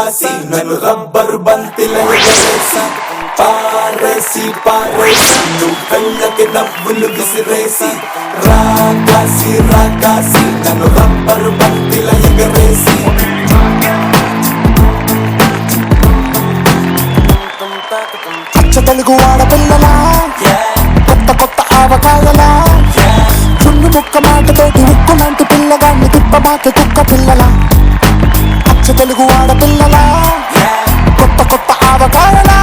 రాకాసి నన్ను రబ్బరు బంతిలో ఎగరేసి పారేసి పారేసి నువ్వు కళ్ళకి నవ్వులు విసిరేసి రాకాసి రాకాసి నన్ను రబ్బరు బంతిలో ఎగరేసి అచ్చ తెలుగు ఆడపిల్లలా కొత్త కొత్త ఆవకాయలా చున్ను ముక్క మాటతోటి ఉక్కు లాంటి పిల్లగాన్ని తిప్పమాకి కుక్క పిల్లలా అచ్చ తెలుగు ఆడపిల్లలా కొత్త కొత్త ఆవకాయలా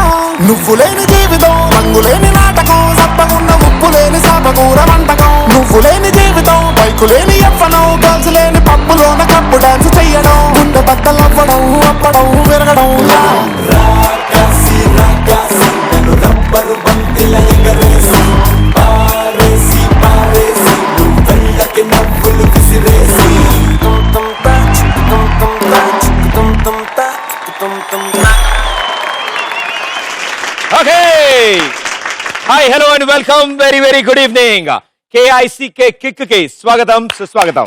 నువ్వు లేని జీవితం రంగు లేని నాటకం సప్పగున్న ఉప్పు లేని సాపకూర వంటకం నువ్వు లేని జీవితం బైకు లేని ఎవ్వడం గర్ల్స్ లేని పప్పులోన కప్పు డాన్స్ చెయ్యడం గుండె బట్టలు అవ్వడం అప్పడం విరగడం రాకాసి రాకాసి నన్ను రబ్బరు బంతిలో ఎగరేసి పారేసి పారేసి నువ్వు కళ్ళకి నవ్వులు విసిరేసి Okay. Hi, hello and welcome. Very good evening. KICK kick కి స్వాగతం సుస్వాగతం.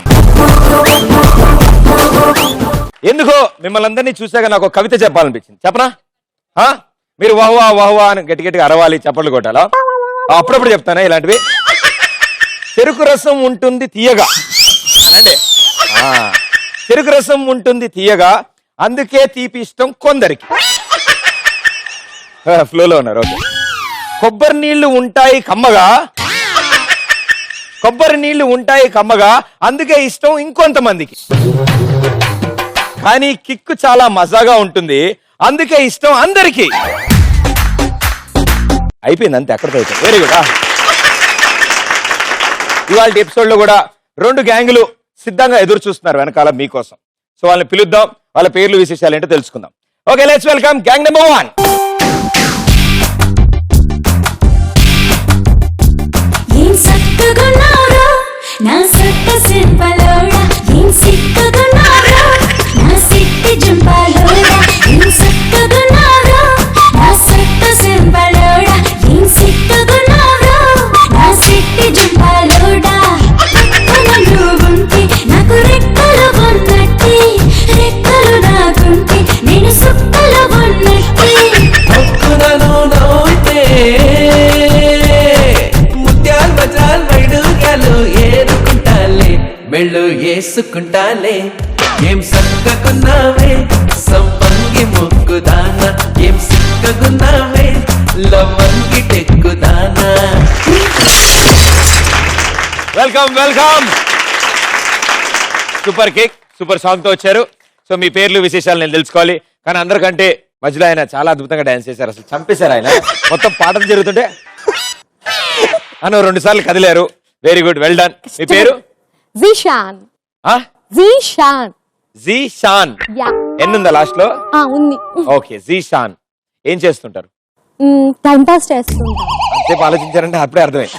ఎందుకో మిమ్మల్ని అందరినీ చూసాక నాకు ఒక కవిత చెప్పాలనిపించింది. చెప్పనా? మీరు వాహువా వాహువా అని గట్టిగా అరవాలి, చప్పట్లు కొట్టాలా? అప్పుడప్పుడు చెప్తానా ఇలాంటివి? చెరుకు రసం ఉంటుంది తీయగా అనండి. చెరుకు రసం ఉంటుంది తీయగా, అందుకే తీపి ఇష్టం కొందరికి. ఫ్లోలో ఉన్నారు. ఓకే. కొబ్బరి నీళ్లు ఉంటాయి కమ్మగా, అందుకే ఇష్టం ఇంకొంతమందికి. కానీ కిక్కు చాలా మజాగా ఉంటుంది, అందుకే ఇష్టం అందరికి. అయిపోయింది అంతే, అక్కడితో అయిపోయింది. Very good. ఇవాళ ఎపిసోడ్ లో కూడా 2 గ్యాంగులు సిద్ధంగా ఎదురు చూస్తున్నారు వెనకాల మీకోసం. సో వాళ్ళని పిలుద్దాం, వాళ్ళ పేర్లు విశేషాలు ఏంటో తెలుసుకుందాం. Okay, let's welcome gang number 1. నా సొట్ట సింపలోడా ఏం సిక్కుగున్నారో, నా సిట్టి జంపాలోడా ఏం సిక్కుగున్నారో, నా సొట్ట సింపలోడా ఏం సిక్కుగున్నారో, నా సిట్టి జంపాలోడా. నువ్వుంటే నాకు రెక్కలు ఉన్నట్టే, రెక్కలు నాకుంటే నేను సుక్కలు ఉన్నట్టే. మెళ్ళు వేసుకుంటాలే ఏం సక్కగున్నావే, సంపంగి ముక్కుదానా ఏం సిక్కగున్నావే, లవంగి టెక్కుదానా. Welcome. Super kick, super song తో వచ్చారు. సో మీ పేర్లు విశేషాలు నేను తెలుసుకోవాలి, కానీ అందరికంటే మధ్యలో ఆయన చాలా అద్భుతంగా డాన్స్ చేశారు. అసలు చంపేశారు ఆయన. మొత్తం పాటలు జరుగుతుంటే అను 2 సార్లు కదిలారు. Very good, well done. మీ పేరు? జీషాన్. జీషాన్. ఎన్నుందా లాస్ట్ లో? ఉంది. ఓకే, జీషాన్. ఏం చేస్తుంటారు? టైం పాస్ చేస్తుంటా. అంతసేపు ఆలోచించారంటే అప్పుడే అర్థమైంది.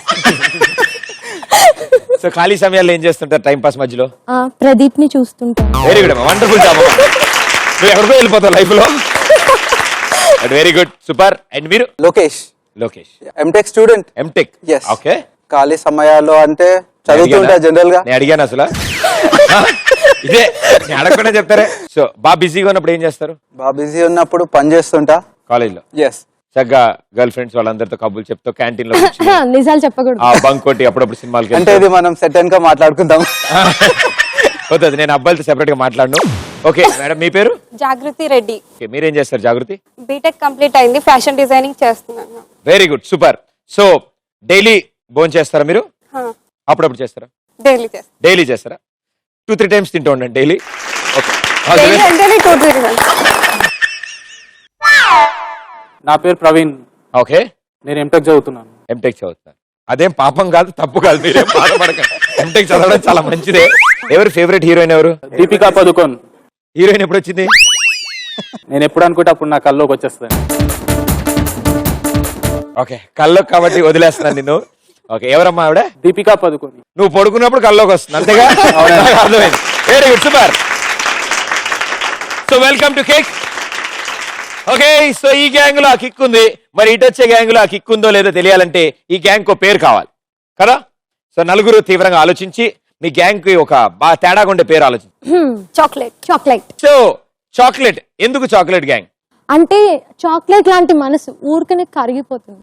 సో ఖాళీ సమయాల్లో ఏం చేస్తుంటారు టైం పాస్ మధ్యలో? ప్రదీప్ ని చూస్తుంటా. Very good, wonderful job. నువ్వు ఎక్కడికో వెళ్ళిపోతావు లైఫ్ లో. Very good, super. అండ్ మీరు? Lokesh. MTech student. MTech. Okay. ఖాళీ సమయాల్లో అంటే చదువుతుంటా జనరల్ గా. నేను అడిగాను అసలు ఇదే నేను అడగకుండా చెప్తారే. సో బాగా బిజీగా ఉన్నప్పుడు ఏం చేస్తారు? బాగా బిజీ ఉన్నప్పుడు పని చేస్తుంటా కాలేజ్ లో. చక్కగా గర్ల్ ఫ్రెండ్స్ వాళ్ళందరితో కబుర్లు చెప్తూ క్యాంటీన్ లో నిజాలు చెప్పకూడదు. బంక్ కొట్టి అప్పుడప్పుడు సినిమాలకి అంటే ఇది మనం సెటన్ గా మాట్లాడుకుందాం. అవుతుంది. నేను అబ్బాయిలతో సెపరేట్ గా మాట్లాడను. ఓకే మేడం, మీ పేరు? జాగృతి రెడ్డి. మీరేం చేస్తారు జాగృతి? బీటెక్ కంప్లీట్ అయింది, ఫ్యాషన్ డిజైనింగ్ చేస్తున్నాను. Very good, super. So daily భోజనం చేస్తారా మీరు? అప్పుడప్పుడు చేస్తారా? డైలీ చేస్తారా? 2-3 టైమ్స్ తింటూ ఉండండి డైలీ. నా పేరు ప్రవీణ్. ఓకే. నేను ఎంటెక్ చదువుతున్నాను. అదేం పాపం కాదు, తప్పు కాదు, మీరేం బాధపడకండి. ఎంటెక్ చదవడం చాలా మంచిదే. ఎవరు ఫేవరెట్ హీరోయిన్? ఎవరు? దీపికా పదుకోన్. హీరోయిన్ ఎప్పుడు వచ్చింది? నేను ఎప్పుడు అనుకుంటే అప్పుడు నా కల్లోకి వచ్చేస్తాను. ఓకే, కల్లో కాబట్టి వదిలేస్తున్నాను నిన్ను. ఓకే, ఎవరమ్మా ఆవిడ? దీపికా పదుకోన్. నువ్వు పడుకున్నప్పుడు కల్లోకి వస్తుంది అంతేగా? అర్థమైంది. Very good, super. So welcome to kick. Okay, so ఈ గ్యాంగ్ లో ఆ కిక్ ఉంది. మరి ఇటు వచ్చే గ్యాంగ్ లో ఆ కిక్ ఉందో లేదో తెలియాలంటే ఈ గ్యాంగ్ కో పేరు కావాలి కదా. సో నలుగురు తీవ్రంగా ఆలోచించి మీ గ్యాంగ్ కి ఒక బాగా తేడాగా ఉండే పేరు ఆలోచించి. చాక్లెట్. సో చాక్లెట్, ఎందుకు చాక్లెట్ గ్యాంగ్? అంటే చాక్లెట్ లాంటి మనసు ఊరికనే కరిగిపోతుంది.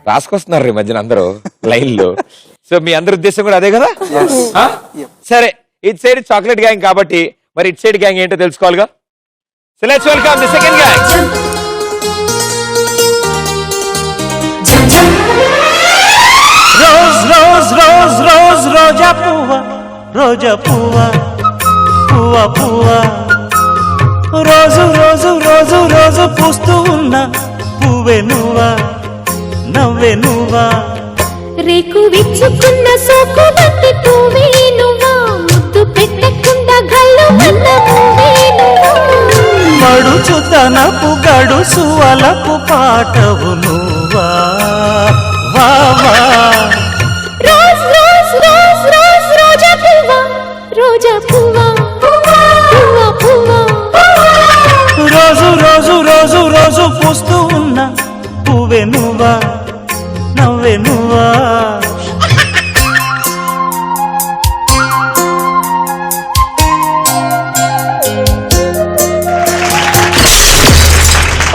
రాసుకొస్తున్నారు ఈ మధ్యన అందరూ లైన్లో. సో మీ అందరి ఉద్దేశం కూడా అదే కదా? ఆ? సరే, ఇట్ సైడ్ చాక్లెట్ గ్యాంగ్ కాబట్టి మరి ఇట్ సైడ్ గ్యాంగ్ ఏంటో తెలుసుకోవాలిగా. So let's welcome the second gang. Rose rose rose rose రోజా పువ్వ, రోజా పువ్వ, పువ్వ పువ్వ, రోజు రోజు రోజు రోజు పూస్తూ ఉన్న పువ్వే నువ్వా, నవ్వే నువ్వా. రేకు విచ్చుకున్న సోకు బంతి పువ్వే నువ్వా, ముద్దు పెట్టకుండా గల్లు వల్ల పువ్వే నువ్వా. మడుచుతనపు గడుసు అలకు పాటవు నువ్వా, వా వా. రోజ్ రోజ్ రోజ్ రోజ్ రోజా పువ్వా, రోజా పువ్వా, పువ్వా పువ్వా. రోజు రోజు రోజు రోజు పూస్తూ ఉన్న పువ్వే నువ్వా, నవ్వే నువ్వా.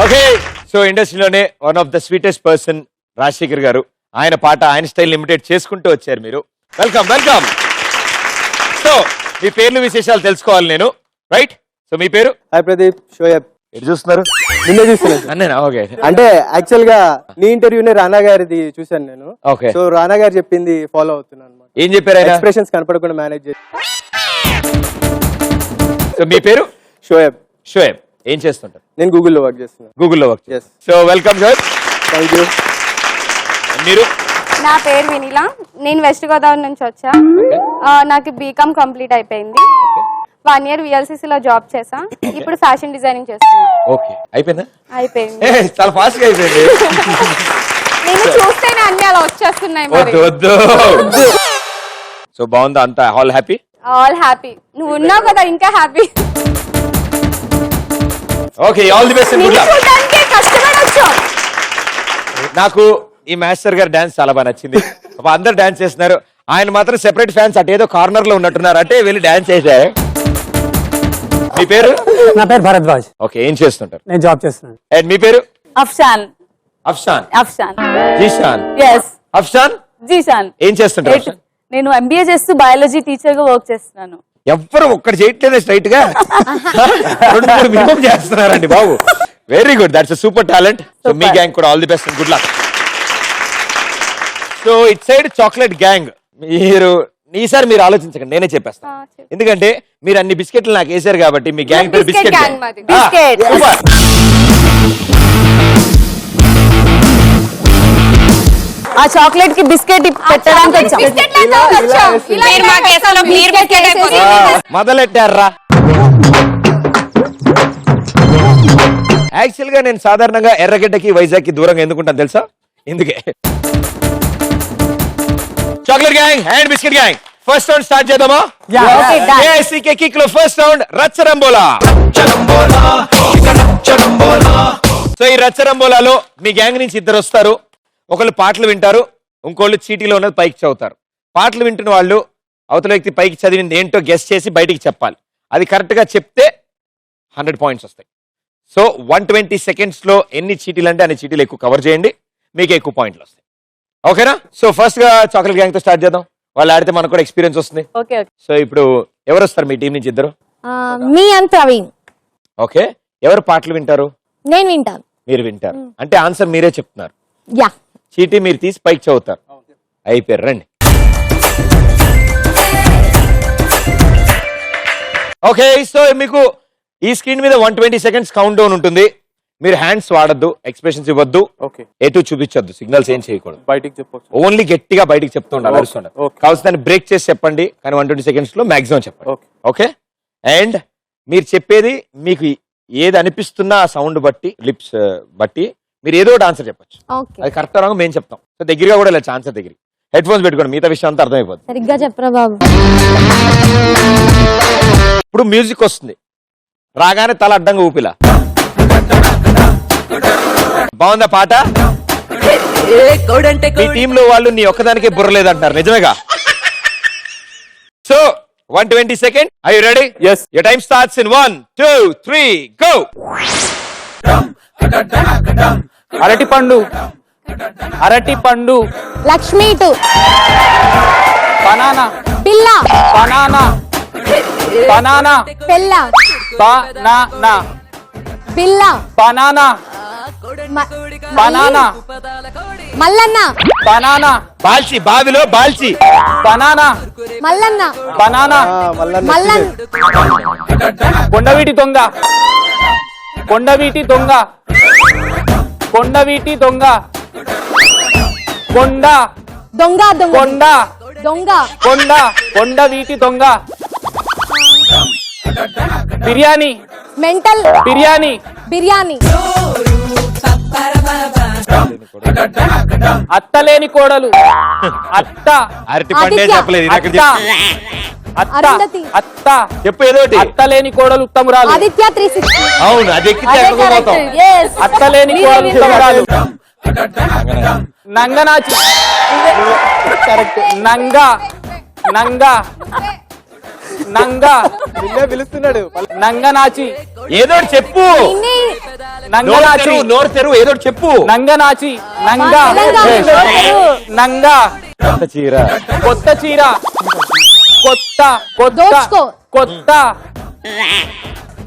ఓకే, సో ఇండస్ట్రీలోనే one of the sweetest person Rajasekhar గారు, ఆయన పాట ఆయన స్టైల్ లిమిటెడ్ చేసుకుంటూ వచ్చారు మీరు. Welcome welcome. సో మీ పేర్లు విశేషాలు తెలుసుకోవాలి నేను, రైట్? సో మీ పేరు? హాయ్ ప్రదీప్, షోయబ్. ఎటు చూస్తున్నారు? నిన్నే చూస్తున్నాను. అన్నేనా? ఓకే. అంటే యాక్చువల్ గా నీ ఇంటర్వ్యూనే రానా గారిది చూశాను నేను. ఓకే. సో రానా గారు చెప్పింది ఫాలో అవుతున్నాను అనమాట. ఏం చెప్పారు ఆయన? ఎక్స్ప్రెషన్స్ కనపడకుండా మేనేజ్ చేసి. సో మీ పేరు? షోయబ్. షోయబ్. ఏం చేస్తుంటారు? నేను గూగుల్లో వర్క్ చేస్తున్నాను. గూగుల్లో work. Yes. So welcome Shoaib. Thank you. మీరు? నా పేరు వినీలా, నేను వెస్ట్ గోదావరి నుంచి వచ్చా. నాకు బీకామ్ కంప్లీట్ అయిపోయింది. 1 year VLCC లో జాబ్ చేసా. ఇప్పుడు ఫ్యాషన్ డిజైనింగ్ చేస్తున్నా. ఓకే, అయిపోయిందా? అయిపోయింది. చాలా ఫాస్ట్ గా అయిపోయింది. నేను చూస్తేనే అన్ని అలా వచ్చేస్తున్నాయి మరి. వద్దు వద్దు. సో బాగుందా అంతా? All happy? All happy. నువ్వు ఉన్నావు కదా, ఇంకా happy. Okay, all the best. Good luck. చూడడానికి కష్టపడి వచ్చాం. నాకు ఈ మాస్టర్ గారి డాన్స్ చాలా బాగా నచ్చింది. అందరు డాన్స్ చేస్తున్నారు, ఆయన మాత్రం సెపరేట్ ఫ్యాన్స్ అటు ఏదో కార్నర్ లో ఉన్నట్టున్నారు, అంటే వెళ్ళి డాన్స్ చేశారు. మీ పేరు? నా పేరు భరద్వాజ్. ఓకే, ఏం చేస్తుంటారు? నేను జాబ్ చేస్తున్నాను. అండ్ మీ పేరు? అఫ్షాన్. అఫ్షాన్. అఫ్షాన్. జీషాన్. yes అఫ్షాన్. జీషాన్. ఏం చేస్తుంటారు అఫ్షాన్? నేను ఎంబీఏ చేస్తూ బయాలజీ టీచర్ గా వర్క్ చేస్తున్నాను. ఎవ్వరు ఒక్కటి చేయట్లేదు స్ట్రైట్ గా, 2-3 మినిమం చేస్తున్నారండి బాబు. Very good, that's super talent. So మీ గ్యాంగ్ కూడా all the best and good luck. So it side chocolate gang, మీరు ఈసారి మీరు ఆలోచించకండి, నేనే చెప్పేస్తాను. ఎందుకంటే మీరు అన్ని బిస్కెట్లు నాకు వేసారు కాబట్టి మీ గ్యాంగ్ పేరు బిస్కెట్ gang మాది. బిస్కెట్. ఆ చాక్లెట్ కి బిస్కెట్ పెట్టడానికి వచ్చాం. మొదలెట్టారా? యాక్చువల్ గా నేను సాధారణంగా ఎర్రగడ్డకి వైజాగ్ కి దూరంగా ఎందుకుంటాను తెలుసా? ఎందుకే. Chocolate gang and biscuit gang, first round start చేద్దామా? ఏఐసీకే కిక్ లో ఫస్ట్ రౌండ్ రచ్చరంబోలా. సో ఈ రచ్చరంబోలాలో మీ గ్యాంగ్ నుంచి 2 వస్తారు. ఒకళ్ళు పాటలు వింటారు, ఇంకోళ్ళు చీటీలో ఉన్నది పైకి చదువుతారు. పాటలు వింటున్న వాళ్ళు అవతల వ్యక్తి పైకి చదివింది ఏంటో గెస్ చేసి బయటికి చెప్పాలి. అది కరెక్ట్ గా చెప్తే 100 పాయింట్స్ వస్తాయి. సో 120 సెకండ్స్ లో ఎన్ని చీటీలు అంటే అన్ని చీటీలు ఎక్కువ కవర్ చేయండి, మీకు ఎక్కువ పాయింట్లు వస్తాయి. ఓకేనా? సో ఫస్ట్ గా చాక్లెట్ గ్యాంగ్ తో స్టార్ట్ చేద్దాం. వాళ్ళు ఆడితే మనకు కూడా ఎక్స్పీరియన్స్ వస్తుంది. సో ఇప్పుడు ఎవరు వస్తారు మీ టీం నుంచి? 2. Me and Praveen. ఓకే, ఎవరు పాటలు వింటారు? నేను వింటాను. మీరు వింటారు అంటే ఆన్సర్ మీరే చెప్తున్నారు. యా. చీటీ మీరు తీసి పైకి చదువుతారు. అయిపోయారు, రండి. ఓకే, సో మీకు ఈ స్క్రీన్ మీద 120 సెకండ్స్ కౌంట్ డౌన్ ఉంటుంది. మీరు హ్యాండ్స్ వాడద్దు, ఎక్స్ప్రెషన్స్ ఇవ్వద్దు, ఎటు చూపించొద్దు, సిగ్నల్స్ ఏం చేయకూడదు. బయటికి చెప్పొచ్చు, ఓన్లీ గట్టిగా బయటికి చెప్తూ ఉండాలి, అరుస్తుండాలి. కావాల్సి దాన్ని బ్రేక్ చేసి చెప్పండి, కానీ 120 సెకండ్స్ లో మాక్సిమం చెప్పండి. ఓకే, అండ్ మీరు చెప్పేది మీకు ఏది అనిపిస్తున్నా ఆ సౌండ్ బట్టి, లిప్స్ బట్టి మీరు ఏదో ఒకటి ఆన్సర్ చెప్పొచ్చు. అది కరెక్ట్ రాగా మేము చెప్తాం. సో దగ్గరగా కూడా వెళ్ళచ్చు, ఆన్సర్ దగ్గర. హెడ్ ఫోన్స్ పెట్టుకోండి, మిగతా విషయం అంతా అర్థమైపోతుంది. సరిగ్గా చెప్పరా బాబు. ఇప్పుడు మ్యూజిక్ వస్తుంది, రాగానే తల అడ్డంగా ఊపిలా. బాగుందా పాట? మీ టీమ్ లో వాళ్ళు నీ ఒక్కదానికే బుర్రలేదంటారు, నిజమేగా? So 120 seconds. Are you ready? Yes. Your time starts in 1, 2, 3, go. అరటి పండు అరటి పండు లక్ష్మి టు బనానా పిల్ల బనానా బనానా పిల్ల బనానా పిల్ల బనానా బనానా మల్లన్న బనానా బాల్చి బావిలో బాల్చి. బనానా మల్లన్న బనానా మల్లన్ కొండవీటి దొంగ కొండవీటి దొంగ కొండవీటి దొంగ కొండ దొంగ దొంగ కొండ దొంగ కొండ కొండవీటి దొంగ బిర్యానీ మెంటల్ బిర్యానీ బిర్యానీ అత్తలేని కోడలు అత్త అరటి పండే ఆదిత్య. చెప్పలేదు ఇది అక్కడ అత్త చెప్పు. అత్త అరుంధతి. అత్త చెప్పు ఏదోటి. అత్తలేని కోడలు ఉత్తమురాలు ఆదిత్య 360 అవును అది ఎక్కితే అదే ఎక్కడికో పోతాం. correct. Yes. అత్తలేని కోడలు ఉత్తమురాలు నంగనాచి నంగ నంగ నంగ నిన్నే పిలుస్తున్నాడు నంగనాచి ఏదోటి చెప్పు. ఇన్ని నోరు నంగనాచి తెరువు, నోరు తెరువు, ఏదోటి చెప్పు. నంగనాచి నంగ నంగ కొత్త చీర. కొత్త చీర కొత్త కొత్త దోచుకో. కొత్త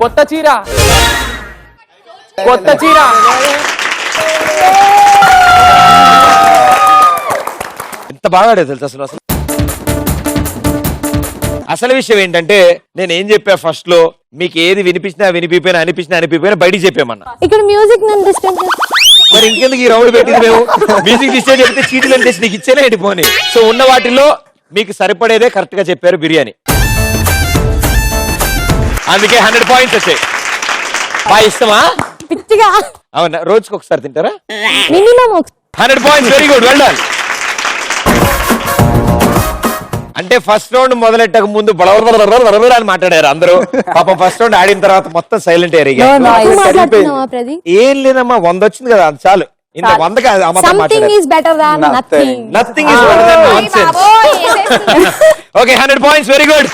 కొత్త చీర కొత్త చీర ఎంత బాగా ఆడావు తెలుసా అసలు. అసలు విషయం ఏంటంటే నేను ఏం చెప్పా ఫస్ట్ లో, మీకు ఏది వినిపించినా అనిపించినా బయటికి చెప్పామన్నా. ఇక్కడ మ్యూజిక్ నన్ను డిస్టర్బ్ మరి ఇంకెందుకు ఈ రౌండ్ పెట్టింది మేము? మ్యూజిక్ డిస్టైన్ చెప్తే చీటీలు అంటే నీకు ఇచ్చేనే వెళ్ళిపోని. సో ఉన్న వాటిలో మీకు సరిపడేదే కరెక్ట్ గా చెప్పారు, బిర్యానీ. అందుకే 100 పాయింట్స్ వచ్చాయి. బాగా ఇష్టమా? పిచ్చిగా అవునా, రోజుకి ఒకసారి తింటారా? Minimum 100 points, very good, well done. అంటే ఫస్ట్ రౌండ్ మొదలెట్టక ముందు బలవర అని మాట్లాడారు అందరూ. పాపం ఫస్ట్ రౌండ్ ఆడిన తర్వాత మొత్తం సైలెంట్ అయ్యారు. మాట్లాడుతున్నావా ప్రదీప్? ఏం లేదమ్మా, 100 వచ్చింది కదా, అది చాలు. ఇంత 100 కాదు, ఆ మొత్తం సంథింగ్ మాట్లాడారు. Is better than nothing. Nothing is better than nonsense. Okay, 100 points, very good.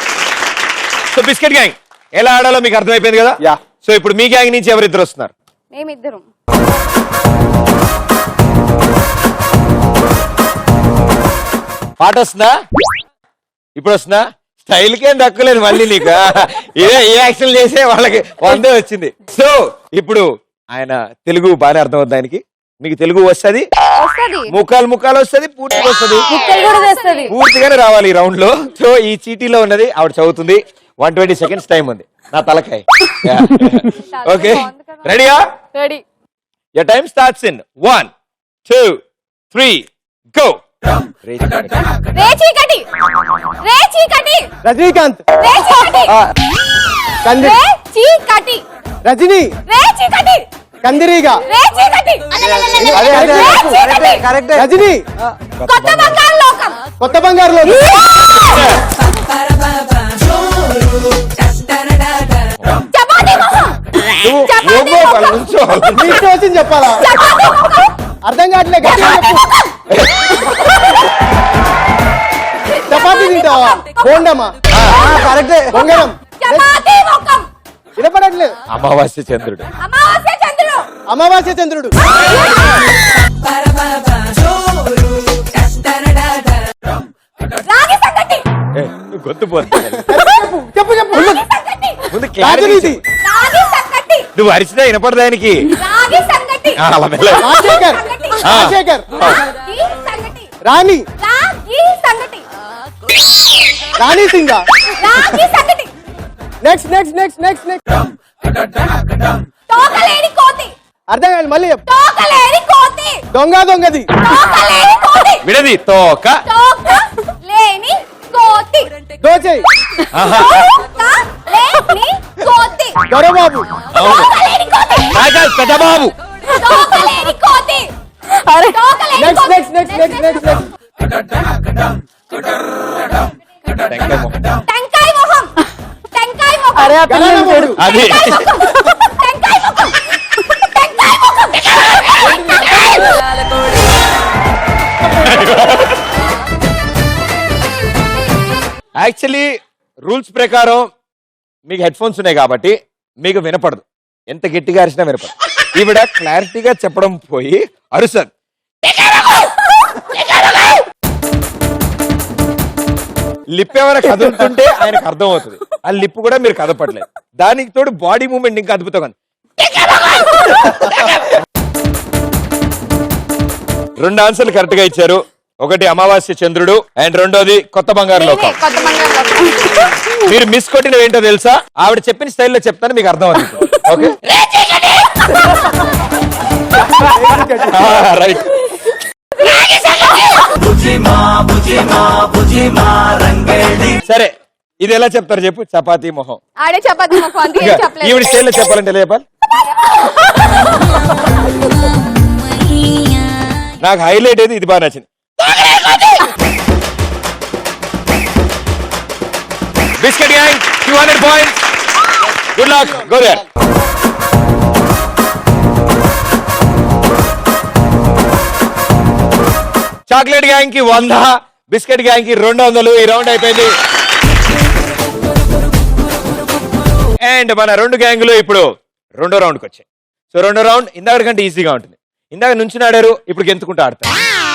So biscuit gang ఎలా ఆడాలో మీకు అర్థమైపోయింది కదా. యా. సో ఇప్పుడు మీ గ్యాంగ్ నుంచి ఎవరిద్దరు వస్తున్నారు? మేమిద్దరం. పాట వస్తుందా? ఇప్పుడు వస్తుందా? స్టైల్ కేం దక్కలేదు మళ్ళీ నీకు. ఏ యాక్షన్ చేసే వాళ్ళకి 100 వచ్చింది. సో ఇప్పుడు ఆయన తెలుగు బాగానే అర్థం అవుతుంది ఆయనకి. మీకు తెలుగు వస్తుంది, ముఖాలు వస్తుంది, పూర్తిగా వస్తుంది, పూర్తిగానే రావాలి ఈ రౌండ్ లో. సో ఈ చీటీలో ఉన్నది ఆవిడ చదువుతుంది. 120 seconds టైం ఉంది. నా తలకాయ. ఓకే, రెడీయా? Ready. Your time starts in 1, 2, 3, go. రేచీకటి రేచీకటి రజనీకాంత్ రేచీకటి కంది రేచీకటి రజనీ రేచీకటి కందిరీగా రేచీకటి కరెక్ట్ రజనీ కొత్త బంగారు లోకం. కొత్త బంగారు లోకం. చపాతీ మొహం. చపాతీ మొహం. మీ ఇష్టం వచ్చింది చెప్పాలా? చపాతీ మొహం. అర్థం కావట్లే, గట్టిగా చెప్పు. చపాతీ తింటావా? బోండమా? కరెక్టే. బొంగరం. చపాతీ మొహం. వినపడట్లేదు. అమావాస్య చంద్రుడు. అమావాస్య చంద్రుడు. అమావాస్య చంద్రుడు. రాగి సంగటి. గొంతు పోతుంది. చెప్పు చెప్పు. ముందు రాజనీతి. రాగి సంగటి. నువ్వు అరిచినా వినపడదానికి. రాగి సంగటి. అలా మెల్ల. రాజశేఖర్. రాజశేఖర్. రాగి సంగటి. రాణి. రాగి సంగటి. రాణి సింగ. రాగి సంగటి. Next next next next next. తోకలేని కోతి. అర్థం కాదు, మళ్ళీ చెప్పు. తోకలేని కోతి. దొంగది. తోకలేని కోతి. విడది తోక. తోకలేని కోతి. దోచేయి. తోకలేని కోతి. దొరబాబు. తోకలేని కోతి. పెద్దబాబు. తోకలేని కోతి. తోకలేని నెక్స్ట్ కోతి. Next next next next next. టెంకాయ మొహం. టెంకాయ మొహం. టెంకాయ మొహం. గణనముడు. అది టెంకాయ మొహం. టెంకాయ మొహం. యాక్చువల్లీ రూల్స్ ప్రకారం మీకు హెడ్ ఫోన్స్ ఉన్నాయి కాబట్టి మీకు వినపడదు, ఎంత గట్టిగా అరిచినా వినపడదు. ఈవిడ క్లారిటీగా చెప్పడం పోయి అరుసన్ లిప్ ఎవరైనా కదులుతుంటే ఆయనకు అర్థం అవుతుంది, ఆ లిప్ కూడా మీరు కదపట్లేదు. దానికి తోడు బాడీ మూవ్మెంట్ ఇంకా అద్భుతంగా ఉంది. 2 ఆన్సర్లు కరెక్ట్ గా ఇచ్చారు. ఒకటి అమావాస్య చంద్రుడు అండ్ రెండోది కొత్త బంగారు లోకం. మీరు మిస్ కొట్టినవి ఏంటో తెలుసా? ఆవిడ చెప్పిన స్టైల్లో చెప్తాను, మీకు అర్థం అవుతుంది. Okay right. సరే ఇది ఎలా చెప్తారు చెప్పు? చపాతీ మొహం. ఆడే చపాతీ మొహం అంతే ఏం చెప్పలేదు. ఈవిడ స్టైల్లో చెప్పాలంటే ఎలా చెప్పాలి? నాకు హైలైట్ ఏది ఇది బాగా నచ్చింది. Biscuit gang 200 points. Good luck, go there. Chocolate gang కి 100, బిస్కెట్ గ్యాంగ్ కి 200. ఈ రౌండ్ అయిపోయింది. అండ్ మన 2 గ్యాంగులు ఇప్పుడు రెండో రౌండ్కి వచ్చాయి. సో రెండో రౌండ్ ఇందాక కంటే ఈజీగా ఉంటుంది. ఇందాక నుంచి ఆడారు, ఇప్పుడు గెంతుకుంటూ ఆడతారు,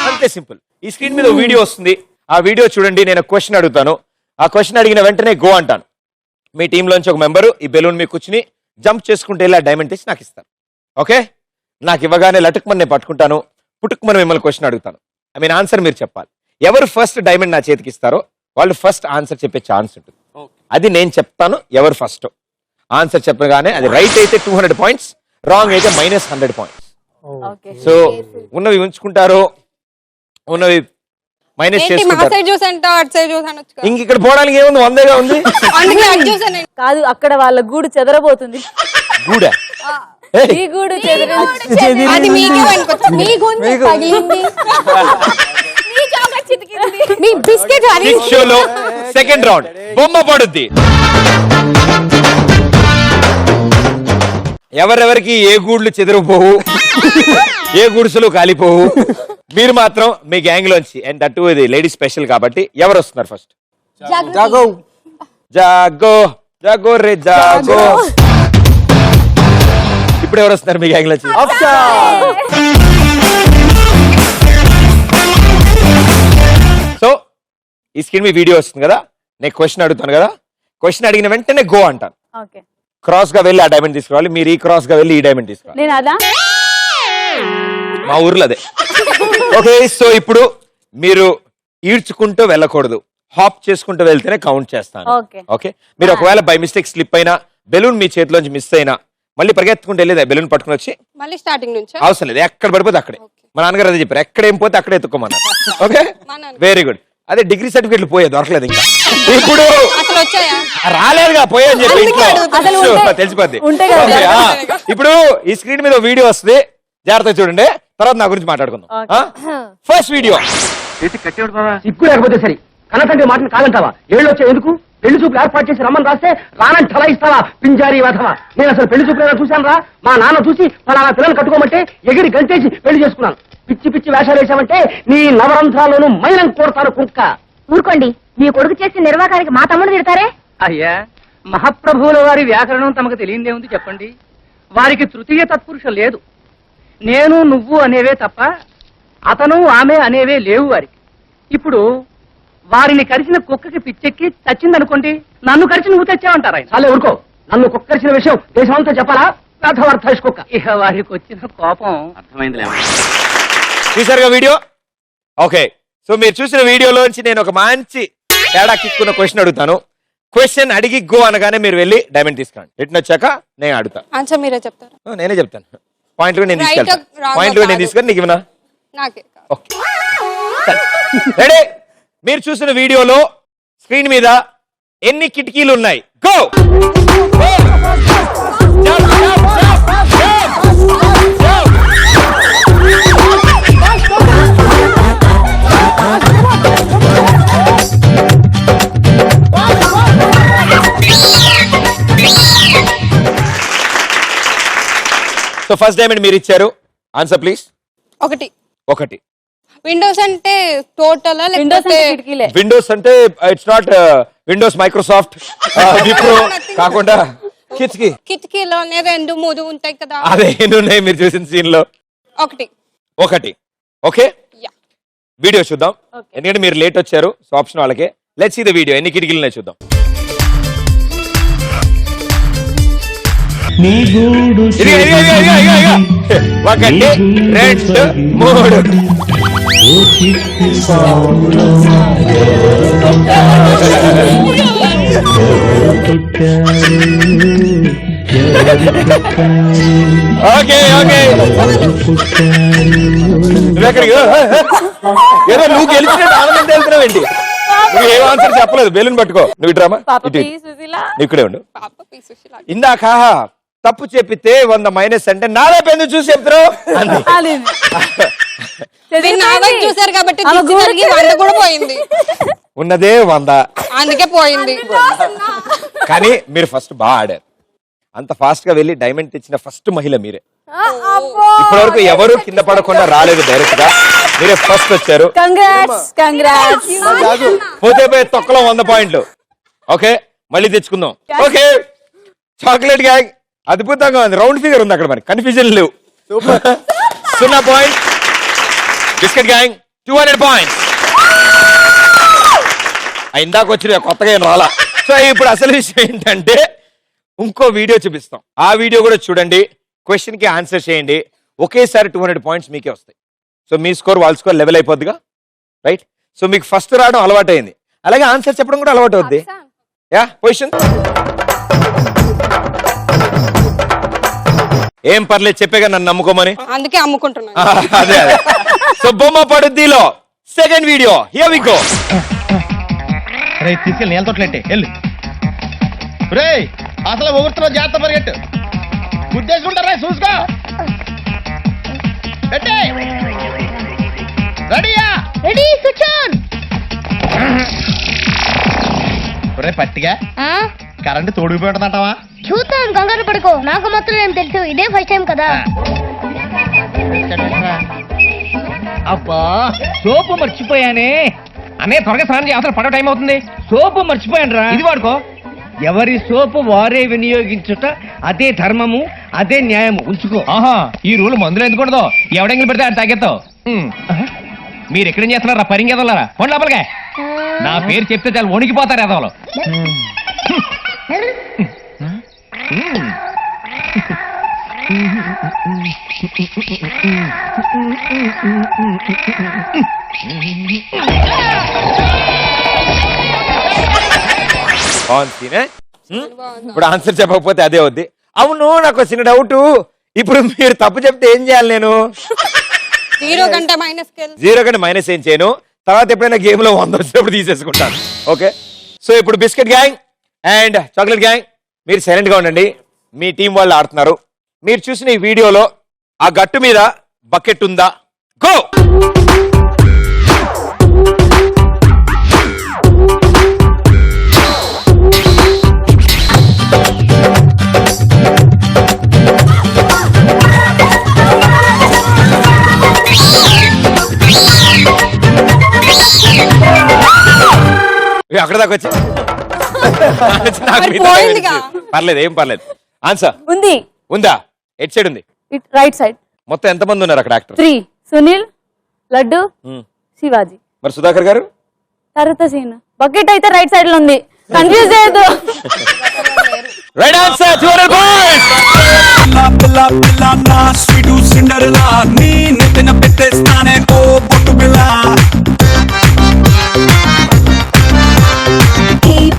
అంతే సింపుల్. ఈ స్క్రీన్ మీద వీడియో వస్తుంది, ఆ వీడియో చూడండి. నేను క్వశ్చన్ అడుగుతాను, ఆ క్వశ్చన్ అడిగిన వెంటనే గో అంటాను. మీ టీంలోంచి ఒక మెంబరు ఈ బెలూన్ మీ కూర్చుని జంప్ చేసుకుంటే ఇలా డైమండ్ తీసి నాకు ఇస్తారు. ఓకే, నాకు ఇవ్వగానే లటుక్మని నేను పట్టుకుంటాను, పుట్టుకుమని మిమ్మల్ని క్వశ్చన్ అడుగుతాను. ఐ మీన్ ఆన్సర్ మీరు చెప్పాలి. ఎవరు ఫస్ట్ డైమండ్ నా చేతికి ఇస్తారో వాళ్ళు ఫస్ట్ ఆన్సర్ చెప్పే ఛాన్స్ ఉంటుంది. అది నేను చెప్తాను, ఎవరు ఫస్ట్ ఆన్సర్ చెప్పగానే అది రైట్ అయితే 200 points, రాంగ్ అయితే -100 points. సో ఉన్నవి ఉంచుకుంటారు, ఉన్నవి మైనస్ చేసుకుంటారు. ఇంక ఇక్కడ పోవడానికి ఏముంది, 100గా ఉంది. కాదు, అక్కడ వాళ్ళ గూడు చెదరబోతుంది. గూడా ఈ గూడు షోలో సెకండ్ రౌండ్ బొమ్మ పడుద్ది. ఎవరెవరికి ఏ గూడ్లు చెదిరిపోవు, ఏ గుడిసెలు కాలిపోవు. మీరు మాత్రం మీ గ్యాంగ్ లోంచి, అండ్ దట్టు ఇది లేడీ స్పెషల్ కాబట్టి, ఎవరు వస్తున్నారు ఫస్ట్? జాగో జాగో జాగో రే జాగో. ఇప్పుడు ఎవరు వస్తున్నారు మీ గ్యాంగ్ లోంచి? సో ఈ స్క్రీన్ మీ వీడియో వస్తుంది కదా, నేను క్వశ్చన్ అడుగుతాను కదా, క్వశ్చన్ అడిగిన వెంటనే గో అంటాను. క్రాస్ గా వెళ్ళి ఆ డైమండ్ తీసుకోవాలి, మీరు ఈ క్రాస్ గా వెళ్ళి ఈ డైమండ్ తీసుకోవాలి. మా ఊర్లో అదే. ఓకే, సో ఇప్పుడు మీరు ఈడ్చుకుంటూ వెళ్ళకూడదు, హాప్ చేసుకుంటూ వెళ్తేనే కౌంట్ చేస్తాను. ఓకే, మీరు ఒకవేళ బై మిస్టేక్ స్లిప్ అయినా, బెలూన్ మీ చేతిలోంచి మిస్ అయినా, మళ్ళీ పరిగెత్తుకుంటూ వెళ్ళేది బెలూన్ పట్టుకుని వచ్చి మళ్ళీ స్టార్టింగ్ నుంచి అవసరం లేదు, ఎక్కడ పడిపోతే అక్కడే. మా నాన్నగారు అదే చెప్పారు, ఎక్కడ ఏం పోతే అక్కడే ఎత్తుకోమన్నారు. Okay, very good. అదే డిగ్రీ సర్టిఫికెట్లు పోయే దొరకలేదు ఇంకా. ఇప్పుడు రాలేదుగా పోయా అని చెప్పి ఇంట్లో తెలిసిపోద్ది. ఇప్పుడు ఈ స్క్రీన్ మీద వీడియో వస్తుంది, జాగ్రత్తగా చూడండి, తర్వాత నా గురించి మాట్లాడుకుందాం. First video. సిగ్గు లేకపోతే సరే, కనకంటే మాటను కాదంటావా? ఏళ్ళు వచ్చే ఎందుకు? పెళ్లి చూపులు ఏర్పాటు చేసి రమ్మని రాస్తే రానని ఠలాయిస్తావా? పింజారీ వధవా, నేను అసలు పెళ్లి చూపులు చూశాను రా. మా నాన్న చూసి ఫలానా పిల్లలు కట్టుకోమంటే ఎగిరి గంటేసి పెళ్లి చేసుకున్నాను. పిచ్చి పిచ్చి వేషాలు వేసామంటే నీ నవరంధ్రాల్లోనూ మైలం కోడతాను కుక్క. ఊరుకోండి, మీ కొడుకు చేసిన నిర్వాకానికి మా తమ్ముడు తిడతారే. అయ్యా, మహాప్రభువుల వారి వ్యాకరణం తమకు తెలియదేముంది చెప్పండి. వారికి తృతీయ తత్పురుషం లేదు. నేను నువ్వు అనేవే తప్ప అతను ఆమె అనేవే లేవు వారికి. ఇప్పుడు వారిని కరిచిన కుక్కకి పిచ్చెక్కి చచ్చిందనుకోండి, నన్ను కరిచి నువ్వు తెచ్చావంటారా? చాలే ఊరుకో, నన్ను కుక్క కరిచిన విషయం దేశమంతా చెప్పాలా? అర్థవర్ధ కుక్క. ఇక వారికి వచ్చిన కోపం అర్థమైంది. చూసారుగా వీడియో? ఓకే, సో మీరు చూసిన వీడియోలోంచి నేను ఒక మంచి తేడా కిక్కున్న క్వశ్చన్ అడుగుతాను. క్వశ్చన్ అడిగి గో అనగానే మీరు వెళ్ళి డైమండ్ తీసుకురండి. రిటర్న్ వచ్చాక నేను అడుగుతాను. ఆన్సర్ మీరే చెప్తారు. నేనే చెప్తాను. పాయింట్ నేను తీసుకెళ్తాను. పాయింట్ నేను తీసుకొని నీకు ఇవ్వనా? రెడీ? మీరు చూసిన వీడియోలో స్క్రీన్ మీద ఎన్ని కిటికీలు ఉన్నాయి? గో. సో ఫస్ట్ డైమండ్ మీరు ఇచ్చారు. Answer please. ఒకటి. విండోస్ అంటే టోటల్ లేకపోతే కిటికీలే. విండోస్ అంటే it's not Windows Microsoft Wipro కాకుండా కిటికీ. కిటికీలోనే 2 3 ఉంటాయి కదా. అదే ఎన్ని ఉన్నాయి మీరు చూసిన సీన్ లో? ఒకటి. ఓకే, వీడియో చూద్దాం. ఎందుకంటే మీరు లేట్ వచ్చారు, సో ఆప్షన్ వాళ్ళకే. Let's see the video. ఎన్ని కిటికీలు ఉన్నాయి చూద్దాం. ఒకటి, 2, 3. ఓకే ఓకే, ఏదో నువ్వు గెలిచినట్టు ఆనందం తెలుస్తున్నావు ఏంటి? నువ్వు ఏం ఆన్సర్ చెప్పలేదు. బెలూన్ పట్టుకో. నువ్వు ఇట్రామా, ఇక్కడే ఉండు. ఇందాక తప్పు చెప్పితే 100 మైనస్ అంటే నాదే పెన్ను చూసి చెప్తారు. చూసారు కాబట్టి 100 కూడా పోయింది. ఉన్నదే 100, అందుకే పోయింది. కానీ మీరు ఫస్ట్ బాగా ఆడారు. అంత ఫాస్ట్ గా వెళ్ళి డైమండ్ తెచ్చిన ఫస్ట్ మహిళ మీరే. ఇప్పటి వరకు ఎవరు కింద పడకుండా రాలేదు, డైరెక్ట్ గా మీరే ఫస్ట్ వచ్చారు. పోతే పోయి తొక్కలో 100 పాయింట్లు. ఓకే, మళ్ళీ తెచ్చుకుందాం. ఓకే, చాక్లెట్ గ్యాంగ్ అద్భుతంగా ఉంది. రౌండ్ ఫిగర్ ఉంది అక్కడ, మరి కన్ఫ్యూజన్ లేవు. 0 పాయింట్. Biscuit gang 200 points. ఇందాక వచ్చిన కొత్తగా ఏం రాలా. సో ఇప్పుడు అసలు విషయం ఏంటంటే ఇంకో వీడియో చూపిస్తాం. ఆ వీడియో కూడా చూడండి, క్వశ్చన్ కి ఆన్సర్ చేయండి. ఒకేసారి 200 పాయింట్స్ మీకే వస్తాయి. సో మీ స్కోర్ వాళ్ళ స్కోర్ లెవెల్ అయిపోద్దిగా, రైట్? సో మీకు ఫస్ట్ రావడం అలవాటు అయింది, అలాగే ఆన్సర్ చెప్పడం కూడా అలవాటు అవుద్ది. యా, పొజిషన్ ఏం పర్లేదు, చెప్పేగా నన్ను నమ్ముకోమని, అందుకే అమ్ముకుంటున్నా. అదే అదే. సో బొమ్మ పడుద్దిలో second video, here we go. తీసుకెళ్ళి నేల తోటలేంటే వెళ్ళు. రే అసలు ఊరుతున్న జాగ్రత్త పరిగెట్టు. గుద్దేసుకుంటారా చూసుకో. రెడీయా? Ready, switch on. రే పట్టిగా కరెంట్ తోడిపోతుందంటావా? చూస్తాను, కంగారు పడుకో. నాకు మాత్రం ఏం తెలుసు, ఇదే ఫస్ట్ టైం కదా. అబ్బా సోపు మర్చిపోయానే. అనే త్వరగా స్నానం చేయ, అసలు పడవ టైం అవుతుంది. సోపు మర్చిపోయాను రా, ఇది వాడుకో. ఎవరి సోపు వారే వినియోగించుట అదే ధర్మము, అదే న్యాయము. ఉంచుకో. ఆహా, ఈ రూల్ మందులు ఎందుకూడదు. ఎవడెంగిలి పెడితే అది తగ్గెత్తావు. మీరు ఎక్కడేం చేస్తున్నారా పరిగెదలారా? ఫోన్ లోపలిగా. నా పేరు చెప్తే చాలా వణికిపోతారు ఎదవలు. ఇప్పుడు ఆన్సర్ చెప్పకపోతే అదే వద్ది. అవును, నాకు చిన్న డౌట్. ఇప్పుడు మీరు తప్పు చెప్తే ఏం చేయాలి నేను? 0 కంటే మైనస్ ఏం చేయను. తర్వాత ఎప్పుడైనా గేమ్ లో 100 వచ్చినప్పుడు తీసేసుకుంటాను. ఓకే, సో ఇప్పుడు biscuit gang and chocolate gang మీరు సైలెంట్ గా ఉండండి. మీ టీం వాళ్ళు ఆడుతున్నారు. మీరు చూసిన ఈ వీడియోలో ఆ గట్టు మీద బకెట్ ఉందా? గో. అక్కడ దాకా వచ్చి పర్లేదు, ఏం పర్లేదు. ఆన్సర్ ఉంది. ఉందా? ఎట్ సైడ్ ఉంది? Right side. మొత్తం ఎంత మంది ఉన్నారు అక్కడ యాక్టర్? 3. సునీల్, లడ్డు, శివాజీ. మరి సుధాకర్ గారు? తర్వాత సీన్. బకెట్ అయితే రైట్ సైడ్ లో ఉంది, కన్ఫ్యూజ్ చేయొద్దు. Right answer, 200 points. పిల్ల పిల్ల నా స్వీటు సిండర్లా, నీ నెత్తిన పెట్టేస్తానే ఓ బొట్టు పిల్ల.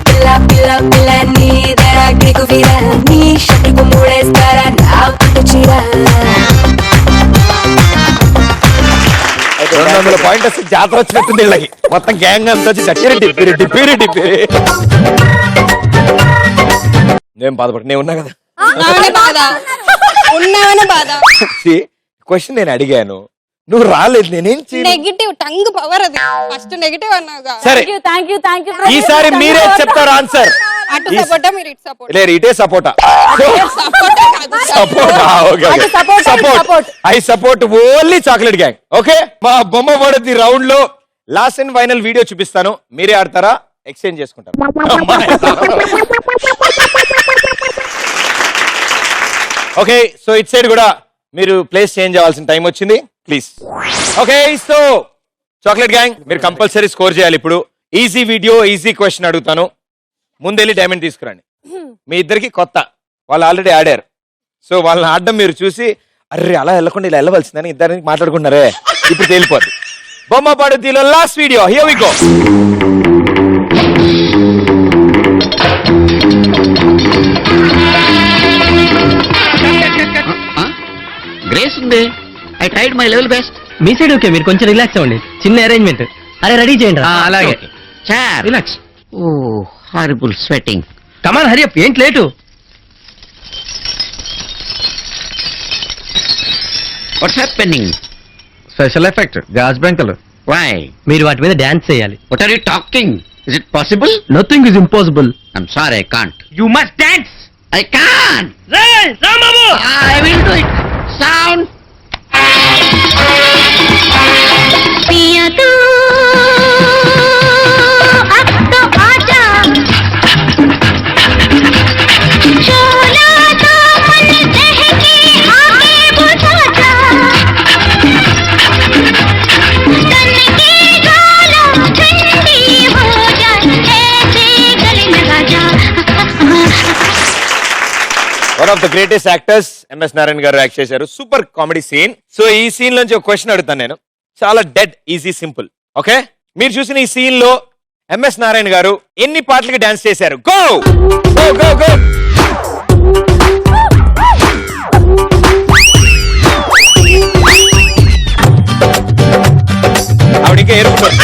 పిల్ల పిల్ల పిల్ల నీ దగ్గరకు వీర, నీ షర్టుకు మూడేస్తారా నా పుట్టు చీర. 200 పాయింట్ వస్తే జాతర వచ్చినట్టుంది వీళ్ళకి. మొత్తం గ్యాంగ్ అంతా వచ్చి నేను బాధపడి నేను ఉన్నా కదా. క్వశ్చన్ నేను అడిగాను, నువ్వు రాలేదు, నేనేం చేయను. నెగిటివ్ టంగ్ పవర్ అది ఫస్ట్ నెగిటివ్ అన్నావుగా. సరే థ్యాంక్ యూ ఈసారి మీరే చెప్తారు ఆన్సర్. అటు సపోర్టా మీరు ఇటు సపోర్ట్. లేదు ఇటే సపోర్టా. Support I support only chocolate gang. Okay, మా బొమ్మ పడద్ది రౌండ్ లో లాస్ట్ అండ్ ఫైనల్ వీడియో చూపిస్తాను. మీరే ఆడతారా, ఎక్స్చేంజ్ చేసుకుంటారు. ఓకే, సో ఇట్ సైడ్ కూడా మీరు ప్లేస్ చేంజ్ అవ్వాల్సిన టైం వచ్చింది please. Okay, so chocolate gang మీరు కంపల్సరీ స్కోర్ చేయాలి. ఇప్పుడు ఈజీ వీడియో ఈజీ క్వశ్చన్ అడుగుతాను. ముందెళ్ళి డైమండ్ తీసుకురండి. మీ ఇద్దరికి కొత్త, వాళ్ళు ఆల్రెడీ ఆడారు. సో వాళ్ళని ఆడడం మీరు చూసి అర్రే అలా వెళ్ళకుండా ఇలా వెళ్ళవలసిందని ఇద్దరికి మాట్లాడుకున్నారే, ఇప్పుడు తేలిపోద్ది. బొమ్మ పడుద్దిలో last video, here we go. Grace ఉంది. I tried my level best. మీ సైడ్ ఓకే, మీరు కొంచెం రిలాక్స్ అవ్వండి. చిన్న అరేంజ్మెంట్. అరే రెడీ చేయండి. అలాగే relax. Oh horrible sweating. Come on Hari up, ఏంటి late? What's happening? Special effect గాజ్ బెంకలు. వై? మీరు వాటి మీద డాన్స్ చేయాలి. What are you talking? Is it possible? Nothing is impossible. I'm sorry, I can't. You must dance. I can't. Rambabu, I will do it. Sound. पिया तू अब तो आजा, चोला तो मन बहके आगे बुझा जा, तन की ज्वाला ठंडी हो जाए ऐसे गले लगा जा. One of the greatest actors MS Narayana garu act చేశారు. Super comedy scene. సో ఈ సీన్ నుంచి ఒక క్వశ్చన్ అడుగుతాను నేను, చాలా డెడ్ ఈజీ సింపుల్. ఓకే, మీరు చూసిన ఈ సీన్ లో ఎంఎస్ నారాయణ గారు ఎన్ని పాటలకి డాన్స్ చేశారు? Go go go go. ఆవిడ ఇంకా ఏరుకుంటారు.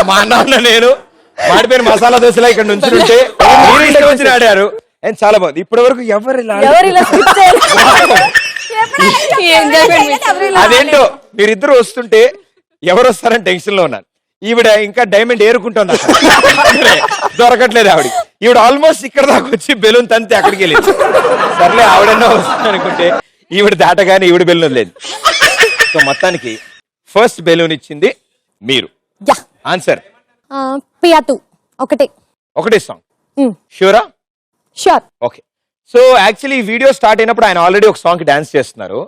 మా నాన్న నేను మాడిపోయిన మసాలా దోశలా ఇక్కడ నుంచి ఉంటే మీరు ఇష్టం వచ్చిన ఆడారు. అండ్ చాలా బాగుంది. ఇప్పటి వరకు ఎవరు అదేంటో మీరిద్దరు వస్తుంటే ఎవరు వస్తారని టెన్షన్ లో ఉన్నారు. ఈవిడ ఇంకా డైమండ్ ఏరుకుంటుంది, దొరకట్లేదు ఆవిడ. ఈవిడ ఆల్మోస్ట్ ఇక్కడ దాకా వచ్చి బెలూన్ తంతే అక్కడికి వెళ్ళింది. సర్లే ఆవిడన్నా వస్తుంది అనుకుంటే ఈవిడ దాటగానే ఈవిడ బెలూన్ లేదు. సో మొత్తానికి ఫస్ట్ బెలూన్ ఇచ్చింది మీరు. ఆన్సర్ పియా తూ ఒకటే సాంగ్. షూరా? షూర్. ఓకే, సో యాక్చువల్లీ ఈ వీడియో స్టార్ట్ అయినప్పుడు ఆయన ఆల్రెడీ ఒక సాంగ్ కి డాన్స్ చేస్తున్నారు.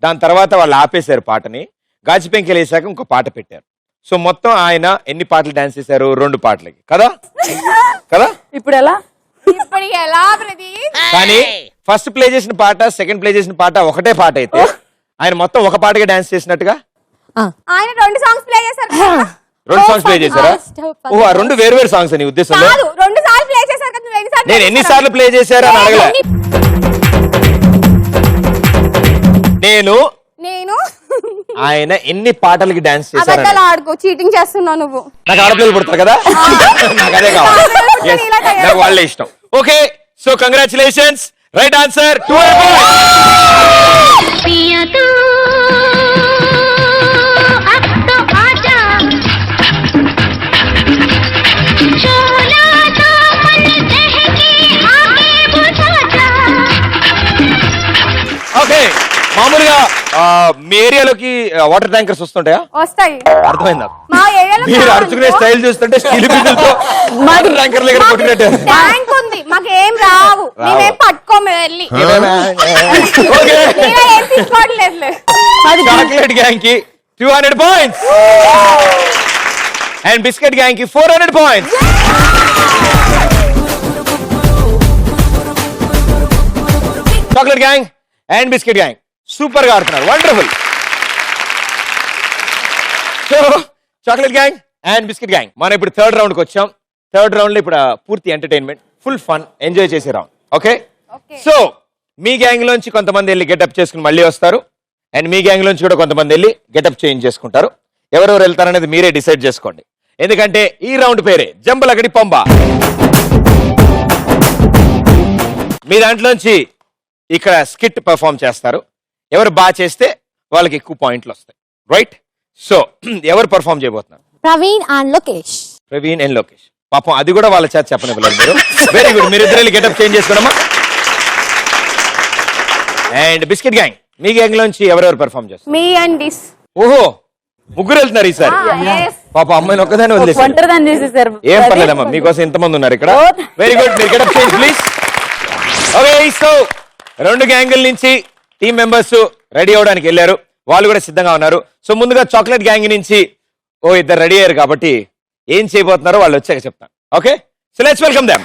దాని తర్వాత వాళ్ళు ఆపేశారు పాటని. గాజు పెంకెలు వేసాక ఇంకో పాట పెట్టారు. సో మొత్తం ఆయన ఎన్ని పాటలు డాన్స్ చేశారు? 2 పాటలకి కదా కదా. ఇప్పుడు ఎలా కానీ ఫస్ట్ ప్లే చేసిన పాట, సెకండ్ ప్లే చేసిన పాట ఒకటే పాట అయితే ఆయన మొత్తం ఒక పాటగా డాన్స్ చేసినట్టుగా. ఆయన 2 సాంగ్స్ ప్లే చేశారు. 2 సాంగ్స్ ప్లే చేశారా? ఓ, ఆ 2 వేరు సాంగ్స్ అని ఉద్దేశంలో. 2 సార్లు ప్లే చేశారు కదా, నువ్వు ఎన్నిసార్లు? నేను ఎన్నిసార్లు ప్లే చేశారు అని అడగలే. నేను ఆయన ఎన్ని పాటలకి డాన్స్ చేశారు? ఆడుకో, చీటింగ్ చేస్తున్నావు నువ్వు. నాకు ఆడపిల్లలు పుడతారు కదా, నాకు అదే కావాలి. Yes, నాకు వాళ్ళే ఇష్టం. Okay, so congratulations. Right answer 2 पिया तू अब तो आजा, चोला तो मन बहके आगे बुझा जा. ఓకే, మామూలుగా మీ ఏరియాలోకి వాటర్ ట్యాంకర్స్ వస్తుంటాయా? వస్తాయి. అర్థమైందా? మా ఏరియాలో మీరు అరుచుకునే స్టైల్ చూస్తుంటే స్టీల్ బిందెలతో వాటర్ ట్యాంకర్లు ఇక్కడ కొట్టినట్టు. ట్యాంక్ ఉంది, మాకు ఏం రావు, మేమేం పట్టుకోము వెళ్ళి. ఓకే, ఏం తీసుకోవట్లేదు. చాక్లెట్ గ్యాంగ్ కి 200 పాయింట్స్ అండ్ బిస్కెట్ గ్యాంగ్ కి 400 points. Chocolate gang and biscuit gang super గా ఆడుతున్నారు. Wonderful. So chocolate gang and biscuit gang మనం ఇప్పుడు 3rd రౌండ్ కి వచ్చాం. 3rd రౌండ్ లో ఇప్పుడు పూర్తి ఎంటర్టైన్మెంట్. ఫుల్ ఫన్ ఎంజాయ్ చేసే రౌండ్. ఓకే, సో మీ గ్యాంగ్ లోంచి కొంతమంది వెళ్ళి గెటప్ చేసుకుని మళ్ళీ వస్తారు, అండ్ మీ గ్యాంగ్ లోంచి కూడా కొంతమంది వెళ్ళి గెటప్ చేంజ్ చేసుకుంటారు. ఎవరెవరు వెళ్తారనేది మీరే డిసైడ్ చేసుకోండి, ఎందుకంటే ఈ రౌండ్ పేరే జంబలగడి పంబ. మీ దాంట్లోంచి ఇక్కడ స్కిట్ పర్ఫామ్ చేస్తారు. ఎవరు బాగా చేస్తే వాళ్ళకి ఎక్కువ పాయింట్లు వస్తాయి, రైట్? సో ఎవరు పర్ఫామ్ చేయబోతున్నారు? ప్రవీణ్ అండ్ లోకేష్. ప్రవీణ్ అండ్ లోకేష్. పాపం అది కూడా వాళ్ళ చేత చెప్పనివ్వలేదు మీరు. వెరీ గుడ్, మీరు ఇద్దరు గెటప్ చేంజ్ చేసుకోవడమా. అండ్ బిస్కెట్ గ్యాంగ్, మీ గ్యాంగ్ లోంచి ఎవరెవరు పర్ఫామ్ చేస్తారు? మీ అండ్ డిస్. ఓహో, ముగ్గురు వెళ్తున్నారు ఈసారి. పాప అమ్మాయిని ఒక్కదాన్ని వదిలేసారు. ఏం పర్లేదమ్మా, మీకోసం ఇంతమంది ఉన్నారు ఇక్కడ. వెరీ గుడ్, మీరు getup change please. Okay, so 2 గ్యాంగుల నుంచి టీమ్ మెంబర్స్ రెడీ అవడానికి వెళ్ళారు, వాళ్ళు కూడా సిద్ధంగా ఉన్నారు. సో ముందుగా చాక్లెట్ గ్యాంగ్ నుంచి ఇద్దరు రెడీ అయ్యారు కాబట్టి ఏం చేయబోతున్నారో వాళ్ళు వచ్చాక చెప్తాను. Okay, so let's welcome them.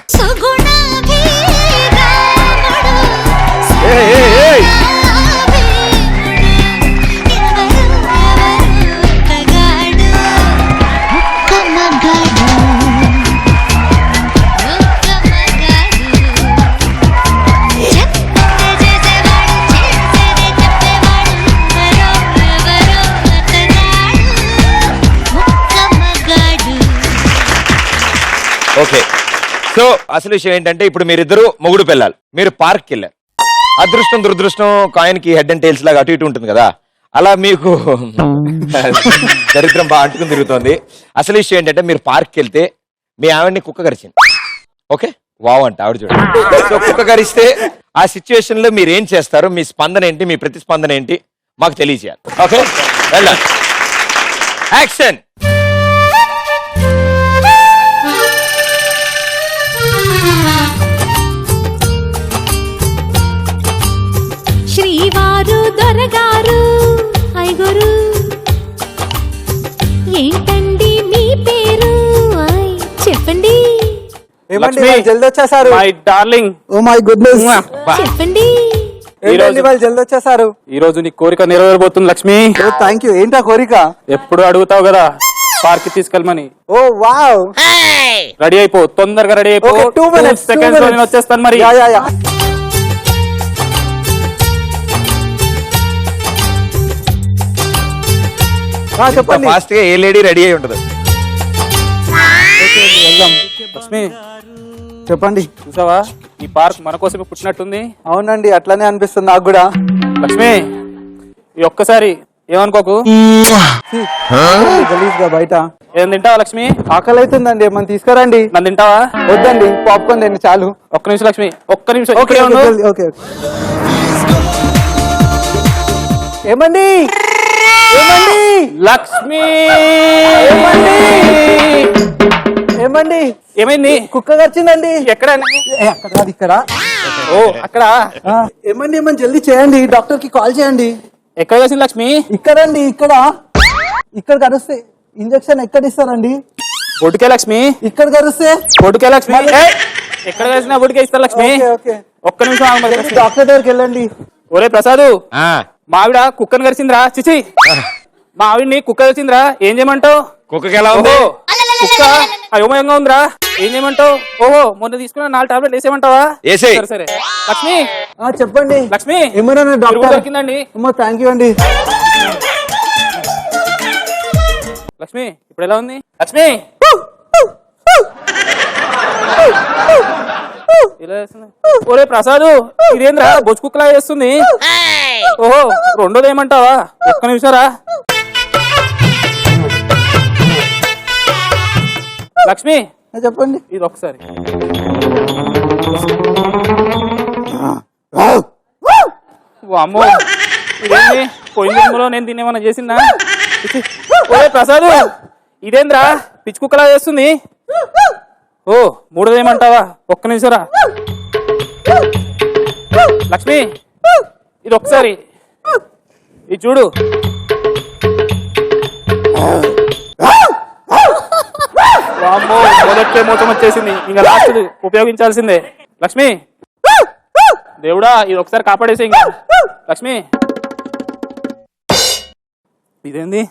Okay, so అసలు విషయం ఏంటంటే ఇప్పుడు మీరిద్దరు మొగుడు పిల్లలు, మీరు పార్క్ వెళ్ళారు. అదృష్టం దురదృష్టం కాయిన్ కి హెడ్ అండ్ టైల్స్ లాగా అటు ఇటు ఉంటుంది కదా, అలా మీకు దరిద్రం బాగా అంటుకుని తిరుగుతోంది. అసలు విషయం ఏంటంటే మీరు పార్క్ వెళ్తే మీ ఆవిడని కుక్క కరిచింది. ఓకే, వావ్ అంట ఆవిడ చూడండి. సో కుక్క కరిస్తే ఆ సిచ్యువేషన్ లో మీరు ఏం చేస్తారు, మీ స్పందన ఏంటి, మీ ప్రతిస్పందన ఏంటి మాకు తెలియజేయాలి. ఓకే, వెళ్ళండి, యాక్షన్. శ్రీవారు దొరగారు ఐగురు ఏంటండి మీ పేరు చెప్పండి. ఏమండి వాళ్ళు జల్ది వచ్చేసారు? My darling, oh my goodness, చెప్పండి. ఏంటండి వాళ్ళు జల్ది వచ్చేసారు? ఈ రోజు నీ కోరిక నెరవేరబోతుంది లక్ష్మి. Thank you. ఏంటా కోరిక? ఎప్పుడు అడుగుతావు కదా పార్క్ తీసుకెళ్ళమని. ఓ వావ్, రెడీ అయిపో, తొందరగా రెడీ అయిపో. 2 minutes సెకండ్స్ లో నేను వచ్చేస్తాను మరి. యా. చెప్పండి, ఫాస్ట్ గా ఏ లేడీ రెడీ అయి ఉండదు. లక్ష్మి చెప్పండి. చూసావా, ఈ పార్క్ మన కోసమే పుట్టినట్టుంది. అవునండి, అట్లానే అనిపిస్తుంది నాకు కూడా. లక్ష్మి, ఈ ఒక్కసారి ఏమనుకోకు. గలీజ్ గా బయట. ఏం తింటావా లక్ష్మి? ఆకలి అవుతుందండి, ఏమన్నా తీసుకురండి. నన్ను తింటావా? వద్దండి, పాప్కార్న్ తిండి చాలు. ఒక్క నిమిషం లక్ష్మి, ఒక్క నిమిషం. Okay okay. ఏమండి ఏమండి లక్ష్మి, ఏమండి ఏమైంది? కుక్క కరిచిందండి. ఎక్కడ? అక్కడ కాదు, ఇక్కడ. ఓ అక్కడ. ఏమండి ఏమని జల్దీ చేయండి, డాక్టర్ కి కాల్ చేయండి. ఎక్కడ వేసింది లక్ష్మి? ఇక్కడండి, ఇక్కడ కరిస్తే ఇంజక్షన్ ఎక్కడ ఇస్తారండి? బొడ్డుకే లక్ష్మి. ఇక్కడ కరిస్తే బొడ్డుకే లక్ష్మి. ఎక్కడ వేసినా బొడ్డుకే ఇస్తారు లక్ష్మి. ఒక్క నిమిషం ఆగు మరి. డాక్టర్ దగ్గరికి వెళ్ళండి. ఒరే ప్రసాదు, మా ఆవిడ కుక్కను కరిచిందిరా. చిచి, మా ఆవిడ్ని కుక్క కరిచిందిరా. ఏం చేయమంటావు? కుక్కకి ఎలా ఉంది? కుక్క అయోమయంగా ఉందిరా. ఏం చేయమంటావు? ఓహో, మొన్న తీసుకున్న 4 టాబ్లెట్ వేసేయమంటావా? సరే. లక్ష్మి చెప్పండి. లక్ష్మి, ఏమన్నా డాక్టర్ దొరికిందండి. థ్యాంక్ యూ అండి. లక్ష్మి ఇప్పుడు ఎలా ఉంది? లక్ష్మి ఒరే ప్రసాదు, ఇదేంద్రా బొచ్చు కుక్కలా చేస్తుంది? ఓహో, రెండోది ఏమంటావా? ఒక్క నిమిషరా లక్ష్మి. చెప్పండి. ఇది ఒకసారి. అమ్మో, ఇదేంది? పోయిన జన్మలో నేను తినేమన్నా చేసిందా? ఒరే ప్రసాదు, ఇదేంద్రా పిచ్చి కుక్కలా చేస్తుంది? ఓ, మూడోది ఏమంటావా? ఒక్క నిమిషరా లక్ష్మి, ఇది ఒకసారి ఇది చూడు. అమ్మో, మొదట్లో మోతం వచ్చేసింది, ఇంకా లాస్ట్ ఉపయోగించాల్సిందే. లక్ష్మి, దేవుడా, ఇది ఒకసారి కాపాడేసి. ఇంకా లక్ష్మి, ఇదేంది?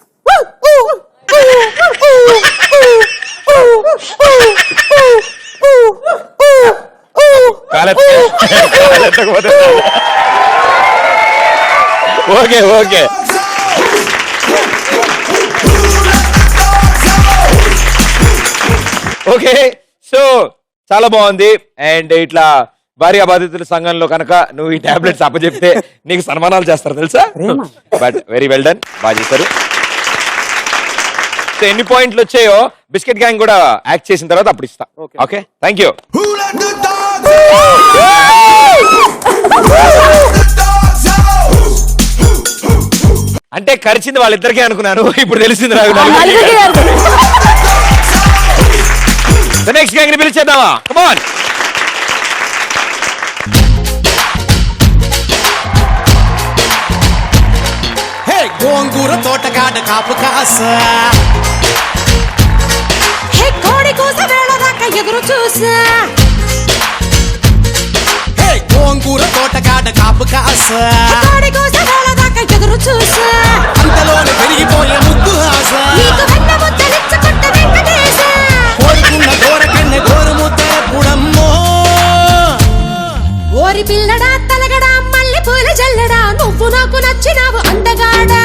కాలెత్తకపోతే ఓకే ఓకే. ఓకే సో చాలా బాగుంది. అండ్ ఇట్లా భార్య బాధితుల సంఘంలో కనుక నువ్వు ఈ టాబ్లెట్స్ అప్పచెప్తే నీకు సన్మానాలు చేస్తారు తెలుసా. బట్ వెరీ వెల్ డన్, బాగా చేశారు. సో ఎన్ని పాయింట్లు వచ్చాయో బిస్కెట్ గ్యాంగ్ కూడా యాక్ట్ చేసిన తర్వాత అప్పుడు ఇస్తా. Okay thank you. అంటే కరిచింది వాళ్ళిద్దరికీ అనుకున్నాను, ఇప్పుడు తెలిసింది నాకు. నెక్స్ట్ గ్యాంగ్ ని పిలిచేద్దామా? Come on. గోంగూర తోటగాడ కాపు కాస కోడి కూస వేళ దాకా ఎదురు చూసా. గోంగూర తోటగాడ కాపు కాస కోడి కూస వేళ దాకా ఎదురు చూసా. అంతలోనే పెరిగిపోయే ముద్దు ఆశ కోరుకున్న గోరకెన్నె గోరు ముద్ద పుడమ్మో. ఓరి పిల్లడా తలగడా మల్లె పూల జల్లడా నువ్వు నాకు నచ్చినావు అందగాడా.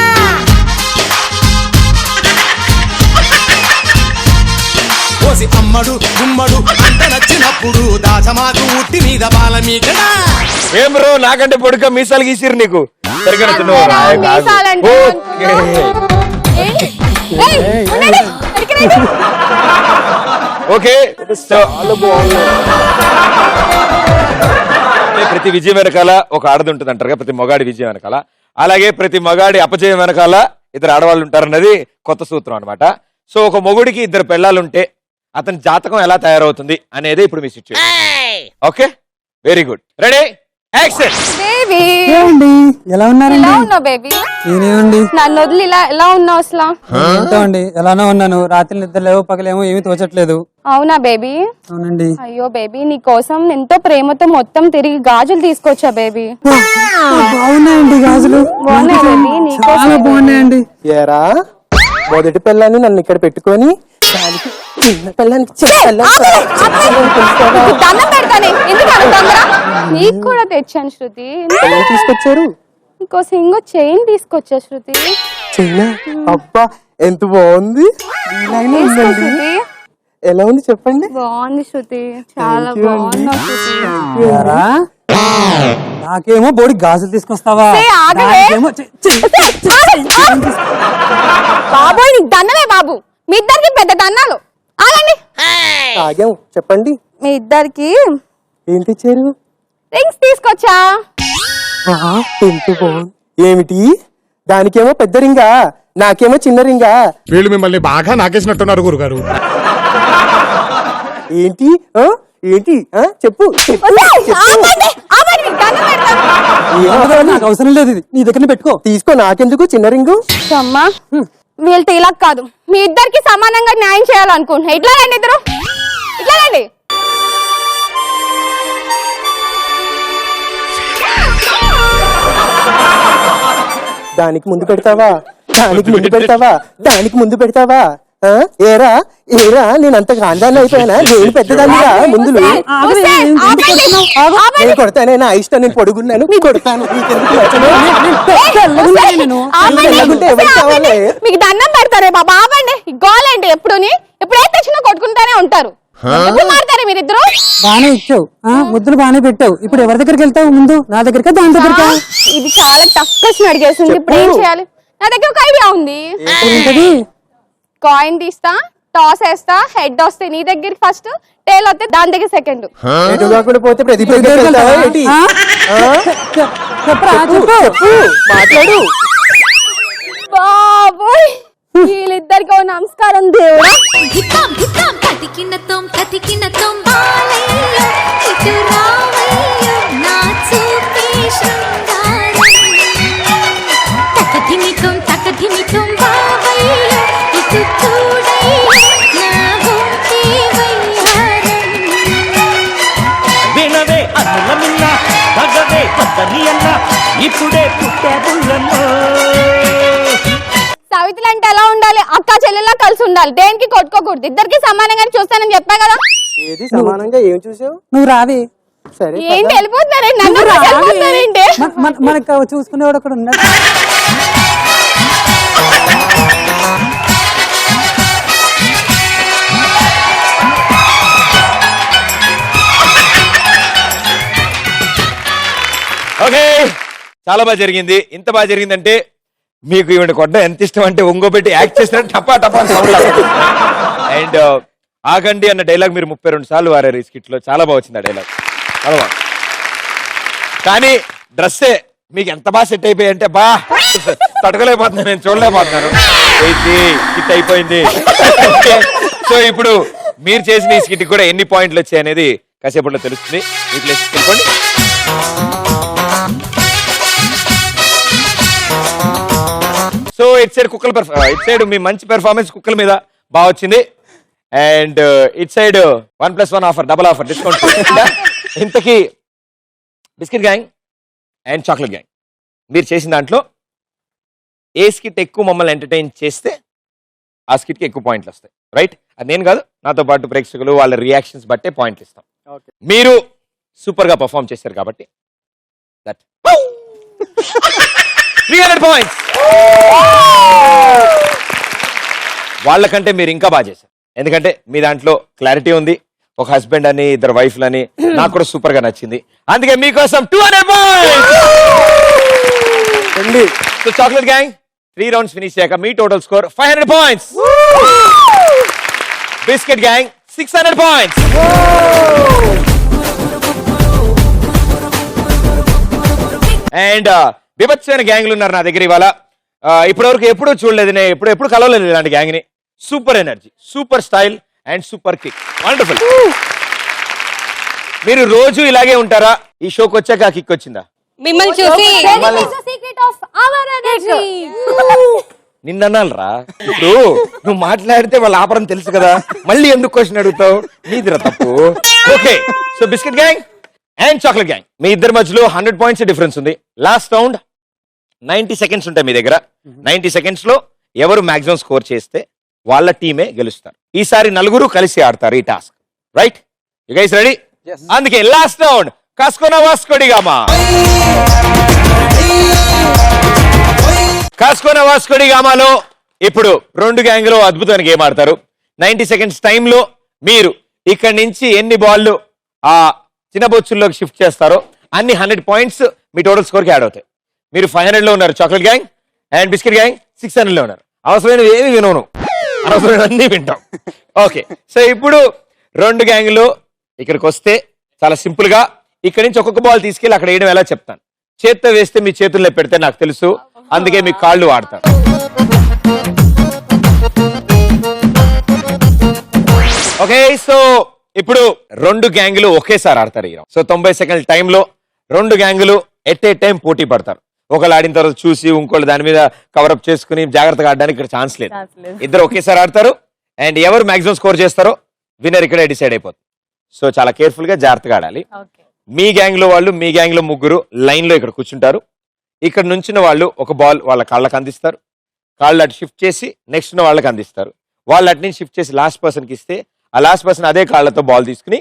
కోసి అమ్మడు గుమ్మడు అంత నచ్చినప్పుడు దాచమాకు ఉట్టి మీద బాల మీకడా. ఏం బ్రో నాకంటే పొడుక మీసాలు గీసిరు నీకు. ఓకే ప్రతి విజయం వెనకాల ఒక ఆడది ఉంటుంది అంటారు కదా, ప్రతి మగాడి విజయం వెనకాల. అలాగే ప్రతి మగాడి అపజయం వెనకాల ఇద్దరు ఆడవాళ్ళు ఉంటారన్నది కొత్త సూత్రం అనమాట. సో ఒక మొగుడికి ఇద్దరు పెళ్ళాలుంటే అతని జాతకం ఎలా తయారవుతుంది అనేది ఇప్పుడు మీ situation. Okay very good, ready action. Baby ఎలా ఉన్నారండి? ఎలా ఉన్నావు బేబీ? నేనేమండి నన్ను వదిలి ఎలా ఉన్నావు అసలు? ఏంటో అండి ఎలానో ఉన్నాను. రాత్రి నిద్ర లేవు, పగలేమో ఏమీ తోచట్లేదు. అవునా బేబీ? అవునండి. అయ్యో బేబీ నీ కోసం ఎంతో ప్రేమతో మొత్తం తిరిగి గాజులు తీసుకొచ్చా బేబీ. బాగున్నాయండి గాజులు, బాగున్నాయి బేబీ, నీకోసం. చాలా బాగున్నాయండి. ఏరా మొదటి పిల్లని నన్ను ఇక్కడ పెట్టుకొని చిన్న పిల్లానికి దండం పెడతానే, ఎందుకు అంత తొందర? నీకు కూడా తెచ్చాను శృతి. తీసుకొచ్చారు? నీకోసం ఇంకో చైన్ తీసుకొచ్చా శృతి. చైనా? అబ్బా ఎంత బాగుంది. తీసుకో శృతి. ఎలా ఉంది చెప్పండి? బాగుంది శృతి, చాలా బాగుంది శృతి. నాకేమో బోడి గాజులు తీసుకొస్తావా? బాబోయ్ నీకు దండమే బాబు, మీ ఇద్దరికి పెద్ద దండాలు. ఆగండి. ఆగాం చెప్పండి. మీ ఇద్దరికి ఏం తెచ్చారు? రింగ్స్ తీసుకొచ్చా. ఎంత బాగుంది. ఏమిటి దానికేమో పెద్ద రింగా, నాకేమో చిన్న రింగా? వీళ్ళు మిమ్మల్ని బాగా నాకేసినట్టున్నారు గురుగారు. ఏంటి ఏంటి చెప్పు నాకు అవసరం లేదు, ఇది నీ దగ్గర పెట్టుకో. తీసుకో, నాకెందుకు చిన్న రింగు? అమ్మా వీళ్ళతో ఇలా కాదు, మీ ఇద్దరికి సమానంగా న్యాయం చేయాలనుకుంటున్నా. ఇట్లా రండి ఇద్దరు, ఇట్లా రండి. దానికి ముందు పెడతావా, దానికి ముందు పెడతావా, దానికి ముందు పెడతావా? ఏరా ఏరా నేను అంత గాంధాన్ని అయిపోయానా? నేను పెద్దదాన్నిగా ముందు నేను కొడతానే, నా ఇష్టం, నేను పొడుగున్నాను కొడతాను. మీకు దండం పెడతారే బాబా, ఆవండి. గోలండి ఎప్పుడుని, ఎప్పుడైతే తెచ్చినా కొట్టుకుంటానే ఉంటారు. మారుతారే మీరిద్దరు. బానే ఇచ్చావు, ముద్దులు బానే పెట్టావు. ఇప్పుడు ఎవరి దగ్గరికి వెళ్తావు? ముందు నా దగ్గరకా దాని దగ్గరకా? ఇది చాలా టఫ్ క్వశ్చన్ అడిగేసింది. ఇప్పుడు ఏం చేయాలి? నా దగ్గర ఒక ఐడియా ఉంది. కాయిన్ తీస్తా, టాస్ వేస్తా, హెడ్ వస్తే నీ దగ్గరికి ఫస్ట్, టేల్ వస్తే దాని దగ్గర సెకండ్. పోతే మాట్లాడు. బాబోయ్ వీళ్ళిద్దరికి ఓ నమస్కారం దేవుడా. వినవే అన్నుల మిన్న తగవే పద్దరి అన్న ఇప్పుడే పుట్టాబుల్లమ్మో. సావిత్రులు అంటే ఎలా ఉండాలి? అక్క చెల్లెలా కలిసి ఉండాలి, దేనికి కొట్టుకోకూడదు. ఇద్దరికి సమానంగా చూస్తానని చెప్పా కదా. ఏది సమానంగా? ఏం చూసావు? నువ్వు రావి సరే ఏంటి వెళ్ళిపోతున్నారండి నన్ను వెళ్ళిపోతున్నారండి మనకు చూసుకునేవాడు అక్కడ ఉన్నాడు. ఓకే చాలా బాగా జరిగింది. ఇంత బాగా జరిగిందంటే మీకు ఈవిడ కొట్టడం ఎంత ఇష్టం అంటే ఒంగోబెట్టి యాక్ట్ చేసినట్టు టపా టపా సౌండ్. అండ్ ఆగండి అన్న డైలాగ్ మీరు 32 సార్లు వారారు ఈ స్కిట్ లో. చాలా బాగా వచ్చింది ఆ డైలాగ్, చాలా బాగా. కానీ డ్రెస్సే మీకు ఎంత బాగా సెట్ అయిపోయి అంటే బా తడకలేకపోతున్నాను, నేను చూడలేకపోతున్నాను. హిట్ అయిపోయింది. సో ఇప్పుడు మీరు చేసిన ఈ స్కిట్ కూడా ఎన్ని పాయింట్లు వచ్చాయి అనేది కాసేపట్లో తెలుస్తుంది. మీ ప్లేస్ తెలుసుకోండి. సో ఇట్ సైడ్ కుక్కల ఇట్ సైడ్ మీ మంచి పెర్ఫార్మెన్స్ కుక్కల మీద బాగా వచ్చింది. And it side 1+1 offer, double offer, discount. ఇంతకీ biscuit gang and chocolate gang మీరు చేసిన దాంట్లో ఏ స్కిట్ ఎక్కువ మమ్మల్ని ఎంటర్టైన్ చేస్తే ఆ స్కిట్కి ఎక్కువ పాయింట్లు వస్తాయి, రైట్? అది నేను కాదు, నాతో పాటు ప్రేక్షకులు వాళ్ళ రియాక్షన్స్ బట్టే పాయింట్లు ఇస్తాం. మీరు సూపర్ గా పర్ఫామ్ చేశారు కాబట్టి దట్ 300 పాయింట్స్. వాళ్ళకంటే మీరు ఇంకా బాగా చేశారు, ఎందుకంటే మీ దాంట్లో క్లారిటీ ఉంది. ఒక హస్బెండ్ అని, ఇద్దరు వైఫ్లని నాకు కూడా సూపర్ గా నచ్చింది. అందుకే మీకోసం 200 points. So chocolate gang 3 rounds finish అయ్యాక మీ total score 500 points. Biscuit gang 600 points. And బిభత్సమైన గ్యాంగ్లు ఉన్నారు నా దగ్గర ఇవాళ. ఇప్పటివరకు ఎప్పుడూ చూడలేదు, నేను ఎప్పుడు కలవలేదు ఇలాంటి గ్యాంగ్ ని. Super energy, super style and super kick, wonderful. మీరు రోజు ఇలాగే ఉంటారా? ఈ షోకి వచ్చాక కిక్ వచ్చిందా? మిమ్మల్ని చూసి నిన్నన్నారా? ఇప్పుడు నువ్వు మాట్లాడితే వాళ్ళ ఆపరం తెలుసు కదా, మళ్ళీ ఎందుకు క్వశ్చన్ అడుగుతావు? మీదిరా తప్పు. Okay, so biscuit gang and chocolate gang మీ ఇద్దరి మధ్యలో 100 పాయింట్స్ డిఫరెన్స్ ఉంది. లాస్ట్ రౌండ్ 90 సెకండ్స్ ఉంటాయి మీ దగ్గర. 90 సెకండ్స్ లో ఎవరు మాక్సిమం స్కోర్ చేస్తే వాళ్ళ టీమే గెలుస్తారు. ఈసారి నలుగురు కలిసి ఆడతారు ఈ task, right? You guys ready? అందుకే లాస్ట్ రౌండ్ కాస్కోనా వాస్కోడిగామా. కాస్కోనా వాస్కోడిగామాలో ఇప్పుడు 2 గ్యాంగ్లో అద్భుతమైన గేమ్ ఆడతారు. 90 సెకండ్స్ టైంలో మీరు ఇక్కడి నుంచి ఎన్ని బాళ్ళు ఆ చిన్న బొచ్చుల్లోకి షిఫ్ట్ చేస్తారో అన్ని 100 పాయింట్స్ మీ టోటల్ స్కోర్కి యాడ్ అవుతాయి. మీరు 500 లో ఉన్నారు chocolate gang, and biscuit gang 600 లో ఉన్నారు. అవసరమైనవి ఏమి వినోను, అవసరమైన అన్ని వింటాం. ఓకే, సో ఇప్పుడు 2 గ్యాంగ్లు ఇక్కడికి వస్తే చాలా సింపుల్ గా ఇక్కడ నుంచి ఒక్కొక్క బాల్ తీసుకెళ్ళి అక్కడ వేయడం ఎలా చెప్తాను. చేత్తో వేస్తే మీ చేతుల్లో పెడితే నాకు తెలుసు, అందుకే మీ కాళ్ళు వాడతాను. ఓకే, సో ఇప్పుడు 2 గ్యాంగులు ఒకేసారి ఆడతారు. సో 90 సెకండ్ల టైంలో 2 గ్యాంగులు ఎట్ ఏ టైం పోటీ పడతారు. ఒకళ్ళు ఆడిన తర్వాత చూసి ఇంకోళ్ళు దాని మీద కవరప్ చేసుకుని జాగ్రత్తగా ఆడడానికి ఇక్కడ ఛాన్స్ లేదు. ఇద్దరు ఒకేసారి ఆడతారు, అండ్ ఎవరు మాక్సిమం స్కోర్ చేస్తారో విన్నర్ ఇక్కడే డిసైడ్ అయిపోతుంది. సో చాలా కేర్ఫుల్ గా జాగ్రత్తగా ఆడాలి. మీ గ్యాంగ్ లో వాళ్ళు, మీ గ్యాంగ్ లో ముగ్గురు లైన్ లో ఇక్కడ కూర్చుంటారు. ఇక్కడ నుంచిన వాళ్ళు ఒక బాల్ వాళ్ళ కాళ్ళకి అందిస్తారు, కాళ్ళు అటు షిఫ్ట్ చేసి నెక్స్ట్ ఉన్న వాళ్ళకి అందిస్తారు. వాళ్ళు అటు నుంచి షిఫ్ట్ చేసి లాస్ట్ పర్సన్కి ఇస్తే ఆ లాస్ట్ పర్సన్ అదే కాళ్ళతో బాల్ తీసుకుని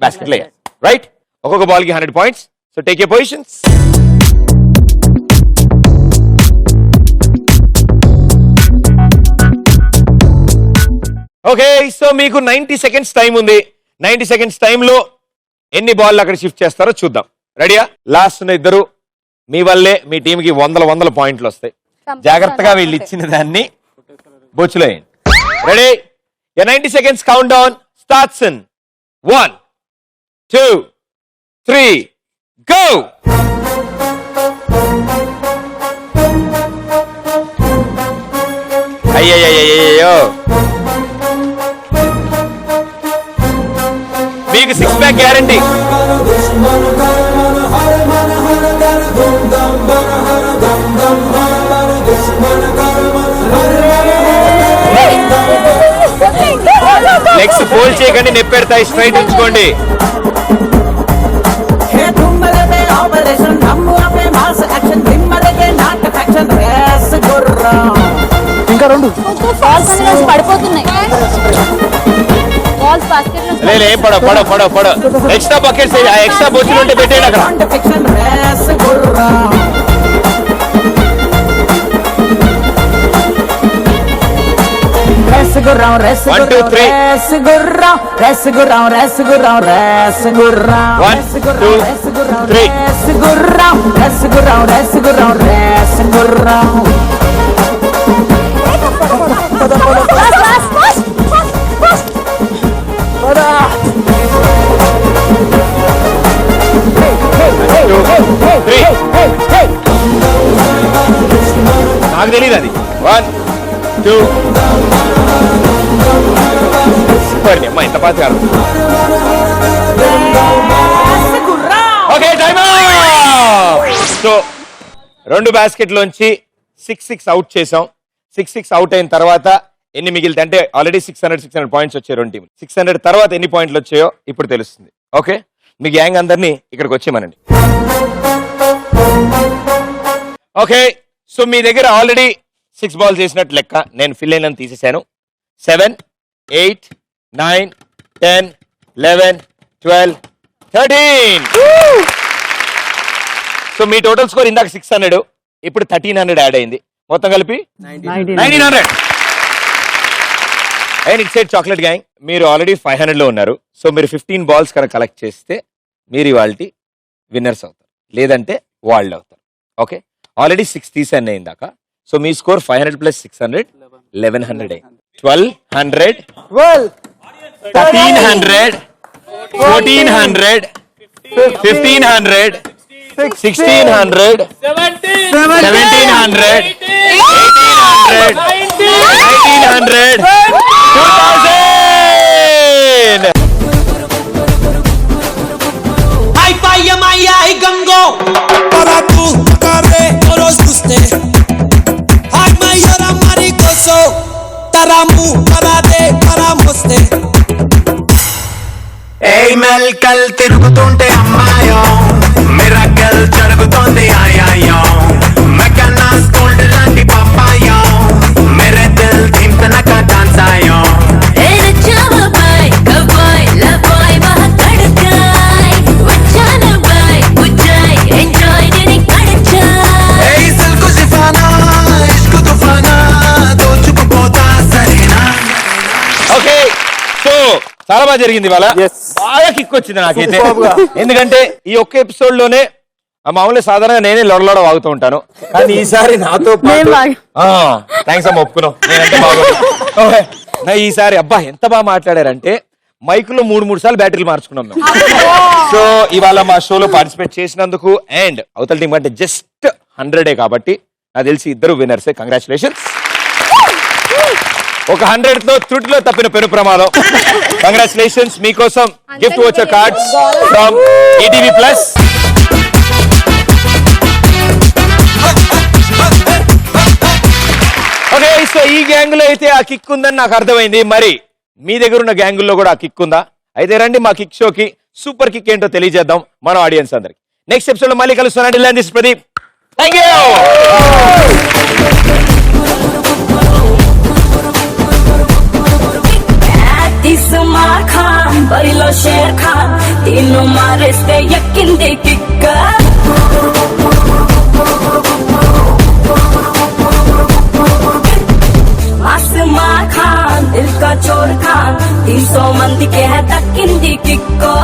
బాస్కెట్ లో, రైట్? ఒక్కొక్క బాల్ కి 100 points. So take your positions. Okay, so మీకు 90 సెకండ్స్ టైం ఉంది. 90 సెకండ్స్ టైంలో ఎన్ని బాల్ అక్కడ షిఫ్ట్ చేస్తారో చూద్దాం. రెడీయా? లాస్ట్ ఉన్న ఇద్దరు మీ వల్లే మీ టీంకి 100 పాయింట్లు వస్తాయి. జాగ్రత్తగా వీళ్ళు ఇచ్చిన దాన్ని బొచ్చులో వేయండి. Ready? 90 seconds countdown starts in 1, 2, 3, go! అయ్యయ్యో, మీకు 6 ప్యాక్ గ్యారంటీ. లెగ్స్ ఫోల్డ్ చేయకండి, నెప్పెడతాయి, స్ట్రైట్ ఉంచుకోండి. ఇంకా 2 పడిపోతున్నాయి. బాల్స్ బాస్కెట్ లే పడో ఎక్స్ట్రా బకెట్స్ ఆ ఎక్స్ట్రా బొచ్చులు ఉంటే పెట్టేయండి అక్కడ. గుర్రం రెస్ 1 2 3 రెస్ గుర్రం రెస్ గుర్రం రెస్ గుర్రం రెస్ గుర్రం 1 2 3 రెస్ గుర్రం రెస్ గుర్రం రెస్ గుర్రం రెస్ గుర్రం నాకు తెలియదు అది 1 2 సూపర్ అమ్మా ఇంత పాత కాదు. ఓకే టైమ్ సో 2 బాస్కెట్లోంచి 6 అవుట్ చేసాం. 6 అవుట్ అయిన తర్వాత ఎన్ని మిగిలితే అంటే ఆల్రెడీ 600 పాయింట్స్ వచ్చాయి 2 టీంలు. 600 తర్వాత ఎన్ని పాయింట్లు వచ్చాయో ఇప్పుడు తెలుస్తుంది. ఓకే మీ గ్యాంగ్ అందరినీ ఇక్కడికి వచ్చేయమనండి. ఓకే సో మీ దగ్గర ఆల్రెడీ 6 బాల్స్ చేసినట్టు లెక్క. నేను ఫిల్ అయిన తీసేశాను. 7 8 9 10 11 12 13. సో మీ టోటల్ స్కోర్ ఇందాక 600, ఇప్పుడు 1300 యాడ్ అయింది. మొత్తం కలిపి 1900. And it side chocolate gang మీరు ఆల్రెడీ 500 లో ఉన్నారు. సో మీరు 15 బాల్స్ కనుక కలెక్ట్ చేస్తే మీరు ఇవాళ విన్నర్స్ అవుతారు, లేదంటే వాళ్ళు అవుతారు. ఓకే ఆల్రెడీ 6 తీసాను ఇందాక. సో మీ స్కోర్ 500 + 600 1100 అయింది. 1200 1300 1400 1500 1600 1700 1800 1900 2000. Ay gango para tu carre toros guste. Ay mayora maricoso taramu parade paramoste. Hey melkal తిరుగుతుంటే అమ్మాయో మిరకల్ జరుగుతోంది ఆయాయో మెకన్నా గోల్డ్ లాంటి పాపాయో మేరే దిల్ ధింకనక డాన్స్ ఆయో. ఓకే సో చాలా బాగా జరిగింది ఇవాళ. బాగా కిక్ వచ్చింది నాకైతే. ఎందుకంటే ఈ ఒక్క ఎపిసోడ్ లోనే మామూలుగా సాధారణంగా నేనే లొడలోడ వాగుతూ ఉంటాను, కానీ ఈసారి నాతో థ్యాంక్స్ అమ్మ ఒప్పుకున్నావు నేనంటే బాగుంది. నా ఈసారి అబ్బా ఎంత బాగా మాట్లాడారంటే మైకులో 3 సార్లు బ్యాటరీలు మార్చుకున్నాం మేము. సో ఇవాళ మా షోలో పార్టిసిపేట్ చేసినందుకు అండ్ అవతల టీం అంటే జస్ట్ 100 కాబట్టి నాకు తెలిసి ఇద్దరు విన్నర్సే. కంగ్రాచులేషన్స్. ఒక 100 తో త్రుటిలో తప్పిన పెను ప్రమాదం. కంగ్రాచులేషన్స్. మీకోసం గిఫ్ట్ వచ్చే cards from ETV plus. Okay so ఈ గ్యాంగ్ లో అయితే ఆ కిక్ ఉందని నాకు అర్థమైంది. మరి మీ దగ్గర ఉన్న గ్యాంగుల్లో కూడా ఆ కిక్ ఉందా? అయితే రండి మా కిక్ షోకి. సూపర్ కిక్ ఏంటో తెలియజేద్దాం మన ఆడియన్స్ అందరికి. నెక్స్ట్ ఎపిసోడ్ లో మళ్ళీ కలుస్తున్నాను. దిస్ ప్రదీప్. Thank you. బరిలో షేర్ ఖాన్ తిన్ను మారేస్తే ఎక్కింది కిక్క. ఆసమా ఖాన్ దిల్ కా చోర్ ఖాన్ 300 మందికి దక్కింది కిక్కో.